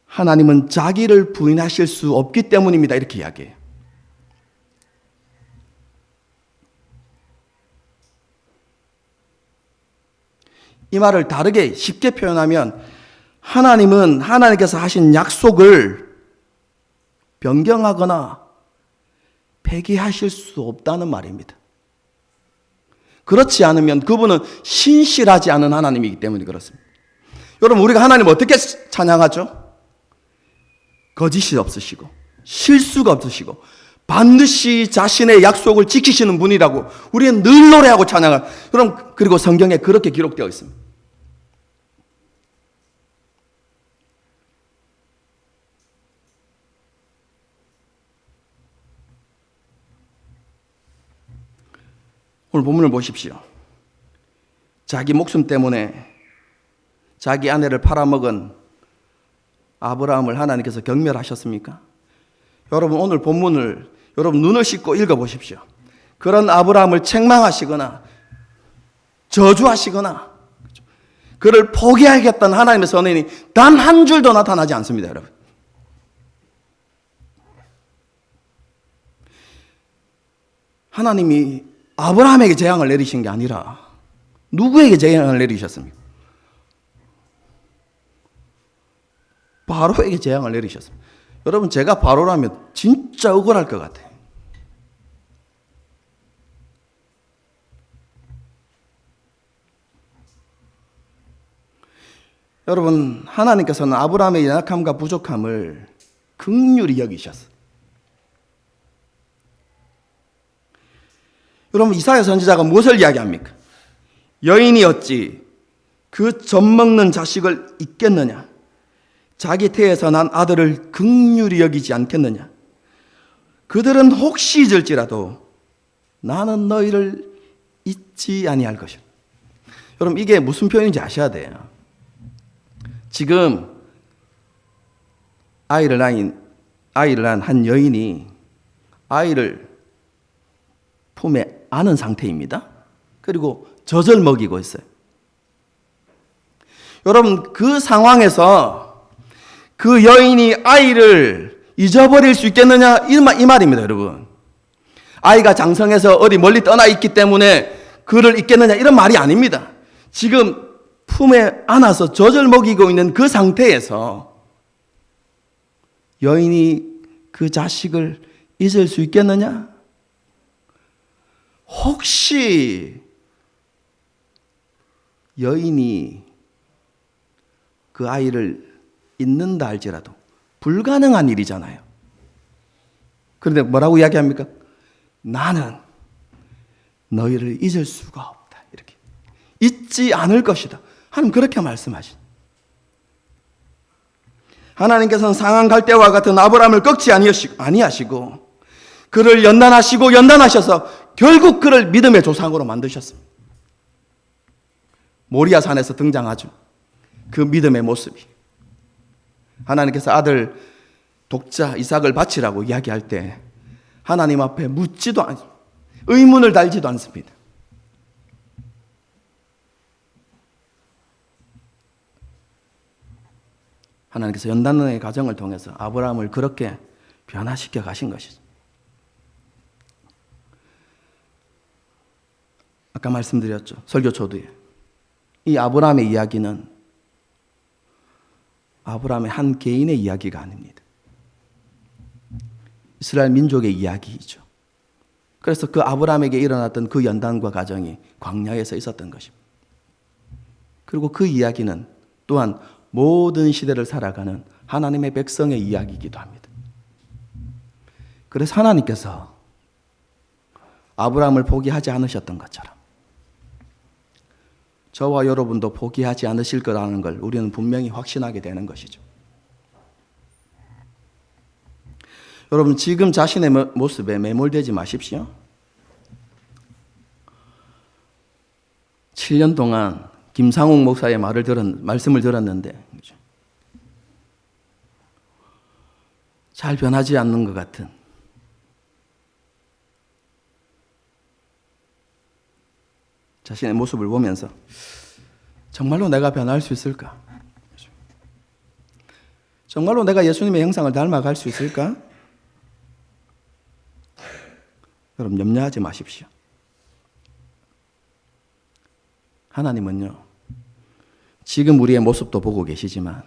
하나님은 자기를 부인하실 수 없기 때문입니다. 이렇게 이야기해요. 이 말을 다르게 쉽게 표현하면 하나님은 하나님께서 하신 약속을 변경하거나 폐기하실 수 없다는 말입니다. 그렇지 않으면 그분은 신실하지 않은 하나님이기 때문에 그렇습니다. 여러분 우리가 하나님을 어떻게 찬양하죠? 거짓이 없으시고 실수가 없으시고 반드시 자신의 약속을 지키시는 분이라고 우리는 늘 노래하고 찬양을. 여러분 그리고 성경에 그렇게 기록되어 있습니다. 오늘 본문을 보십시오. 자기 목숨 때문에 자기 아내를 팔아먹은 아브라함을 하나님께서 경멸하셨습니까? 여러분 오늘 본문을 여러분 눈을 씻고 읽어보십시오. 그런 아브라함을 책망하시거나 저주하시거나 그를 포기하겠다는 하나님의 선언이 단 한 줄도 나타나지 않습니다. 여러분 하나님이 아브라함에게 재앙을 내리신 게 아니라 누구에게 재앙을 내리셨습니까? 바로에게 재앙을 내리셨습니다. 여러분 제가 바로라면 진짜 억울할 것 같아요. 여러분 하나님께서는 아브라함의 연약함과 부족함을 긍휼히 여기셨어요. 여러분 이사야 선지자가 무엇을 이야기합니까? 여인이 어찌 그 젖먹는 자식을 잊겠느냐? 자기 태에서 난 아들을 긍휼히 여기지 않겠느냐? 그들은 혹시 잊을지라도 나는 너희를 잊지 아니할 것이다. 여러분, 이게 무슨 표현인지 아셔야 돼요. 지금 아이를 낳은 한 여인이 아이를 품에 안은 상태입니다. 그리고 젖을 먹이고 있어요. 여러분, 그 상황에서 그 여인이 아이를 잊어버릴 수 있겠느냐, 이 말입니다, 여러분. 아이가 장성해서 어디 멀리 떠나 있기 때문에 그를 잊겠느냐, 이런 말이 아닙니다. 지금 품에 안아서 젖을 먹이고 있는 그 상태에서 여인이 그 자식을 잊을 수 있겠느냐? 혹시 여인이 그 아이를 잊는다 할지라도 불가능한 일이잖아요. 그런데 뭐라고 이야기합니까? 나는 너희를 잊을 수가 없다. 이렇게. 잊지 않을 것이다. 하나님 그렇게 말씀하신. 하나님께서는 상한 갈대와 같은 아브라함을 꺾지 아니하시고 그를 연단하셔서 결국 그를 믿음의 조상으로 만드셨습니다. 모리아 산에서 등장하죠. 그 믿음의 모습이. 하나님께서 아들 독자 이삭을 바치라고 이야기할 때 하나님 앞에 묻지도 않습니다. 의문을 달지도 않습니다. 하나님께서 연단의 과정을 통해서 아브라함을 그렇게 변화시켜 가신 것이죠. 아까 말씀드렸죠. 설교 초두에. 이 아브라함의 이야기는 아브라함의 한 개인의 이야기가 아닙니다. 이스라엘 민족의 이야기이죠. 그래서 그 아브라함에게 일어났던 그 연단과 과정이 광야에서 있었던 것입니다. 그리고 그 이야기는 또한 모든 시대를 살아가는 하나님의 백성의 이야기이기도 합니다. 그래서 하나님께서 아브라함을 포기하지 않으셨던 것처럼 저와 여러분도 포기하지 않으실 거라는 걸 우리는 분명히 확신하게 되는 것이죠. 여러분, 지금 자신의 모습에 매몰되지 마십시오. 7년 동안 김상욱 목사의 말씀을 들었는데 잘 변하지 않는 것 같은 자신의 모습을 보면서 정말로 내가 변할 수 있을까? 정말로 내가 예수님의 형상을 닮아갈 수 있을까? 여러분, 염려하지 마십시오. 하나님은요, 지금 우리의 모습도 보고 계시지만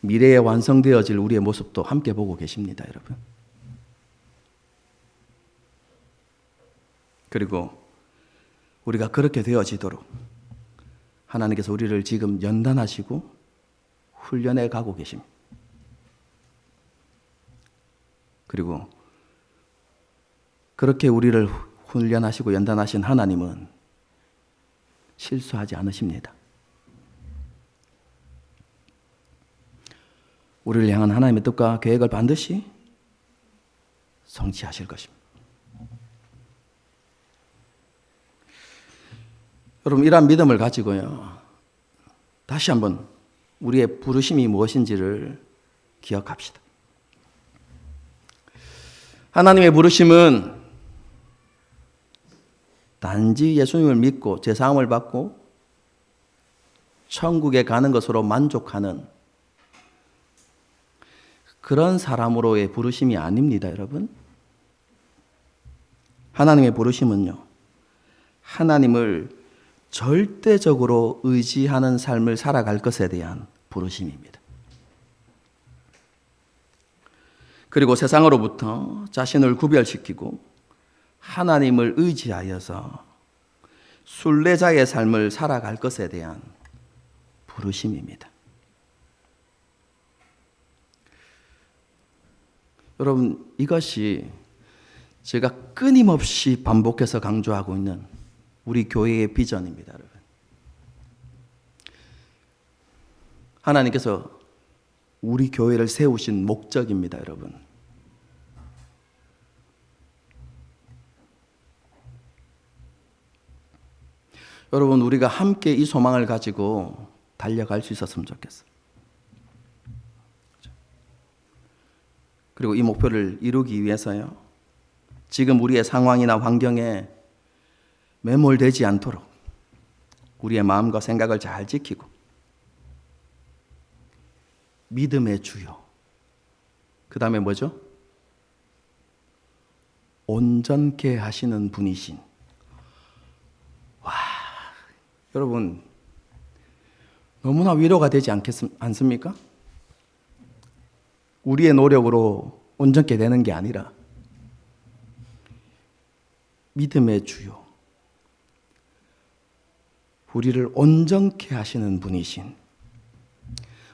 미래에 완성되어질 우리의 모습도 함께 보고 계십니다, 여러분. 그리고 우리가 그렇게 되어지도록 하나님께서 우리를 지금 연단하시고 훈련해 가고 계십니다. 그리고 그렇게 우리를 훈련하시고 연단하신 하나님은 실수하지 않으십니다. 우리를 향한 하나님의 뜻과 계획을 반드시 성취하실 것입니다. 여러분, 이러한 믿음을 가지고요, 다시 한번 우리의 부르심이 무엇인지를 기억합시다. 하나님의 부르심은 단지 예수님을 믿고 제사함을 받고 천국에 가는 것으로 만족하는 그런 사람으로의 부르심이 아닙니다, 여러분. 하나님의 부르심은요, 하나님을 절대적으로 의지하는 삶을 살아갈 것에 대한 부르심입니다. 그리고 세상으로부터 자신을 구별시키고 하나님을 의지하여서 순례자의 삶을 살아갈 것에 대한 부르심입니다. 여러분, 이것이 제가 끊임없이 반복해서 강조하고 있는 우리 교회의 비전입니다, 여러분. 하나님께서 우리 교회를 세우신 목적입니다, 여러분. 여러분, 우리가 함께 이 소망을 가지고 달려갈 수 있었으면 좋겠어요. 그리고 이 목표를 이루기 위해서요, 지금 우리의 상황이나 환경에 매몰되지 않도록 우리의 마음과 생각을 잘 지키고 믿음의 주요, 그 다음에 뭐죠? 온전케 하시는 분이신. 와, 여러분, 너무나 위로가 되지 않습니까? 우리의 노력으로 온전케 되는 게 아니라 믿음의 주요, 우리를 온전케 하시는 분이신,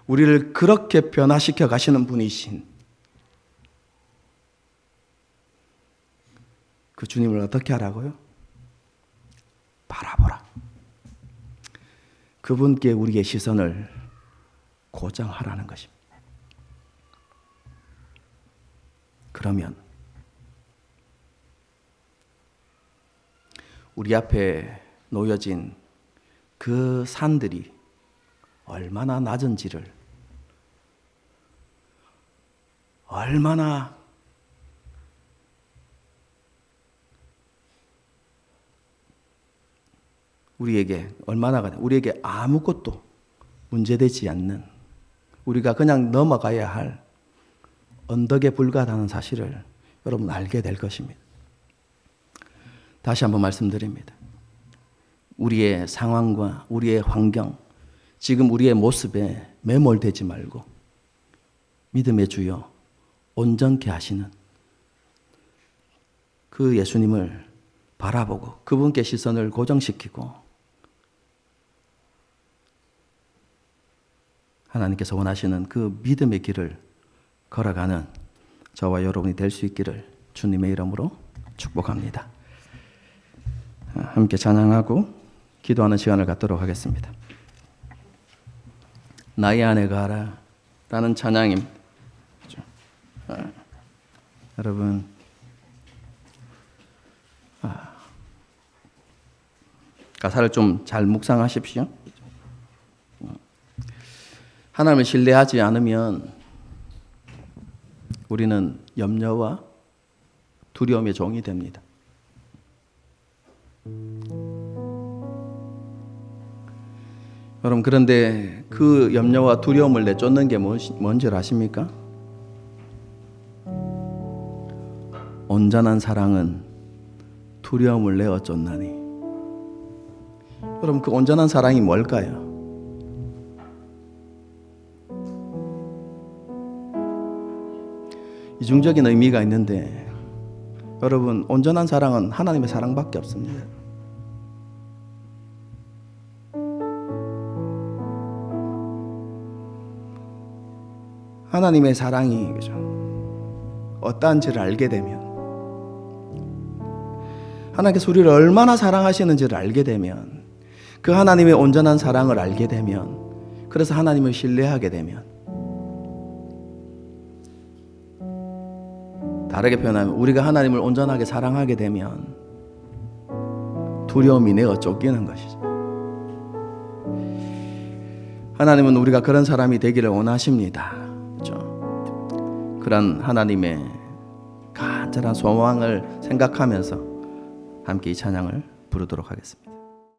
우리를 그렇게 변화시켜 가시는 분이신 그 주님을 어떻게 하라고요? 바라보라. 그분께 우리의 시선을 고정하라는 것입니다. 그러면 우리 앞에 놓여진 그 산들이 얼마나 낮은지를, 얼마나 우리에게 아무것도 문제되지 않는, 우리가 그냥 넘어가야 할 언덕에 불과하다는 사실을 여러분 알게 될 것입니다. 다시 한번 말씀드립니다. 우리의 상황과 우리의 환경, 지금 우리의 모습에 매몰되지 말고 믿음의 주여, 온전케 하시는 그 예수님을 바라보고 그분께 시선을 고정시키고 하나님께서 원하시는 그 믿음의 길을 걸어가는 저와 여러분이 될 수 있기를 주님의 이름으로 축복합니다. 함께 찬양하고 기도하는 시간을 갖도록 하겠습니다. 나의 안에 가라 라는 찬양입니다. 여러분, 가사를 좀 잘 묵상하십시오. 하나님을 신뢰하지 않으면 우리는 염려와 두려움의 종이 됩니다. 여러분, 그런데 그 염려와 두려움을 내쫓는 게 뭔지 아십니까? 온전한 사랑은 두려움을 내어 쫓나니. 여러분, 그 온전한 사랑이 뭘까요? 이중적인 의미가 있는데, 여러분, 온전한 사랑은 하나님의 사랑밖에 없습니다. 하나님의 사랑이, 그죠, 어떠한지를 알게 되면, 하나님께서 우리를 얼마나 사랑하시는지를 알게 되면, 그 하나님의 온전한 사랑을 알게 되면, 그래서 하나님을 신뢰하게 되면, 다르게 표현하면 우리가 하나님을 온전하게 사랑하게 되면 두려움이 내어 쫓기는 것이죠. 하나님은 우리가 그런 사람이 되기를 원하십니다. 그렇죠? 그런 하나님의 간절한 소망을 생각하면서 함께 이 찬양을 부르도록 하겠습니다.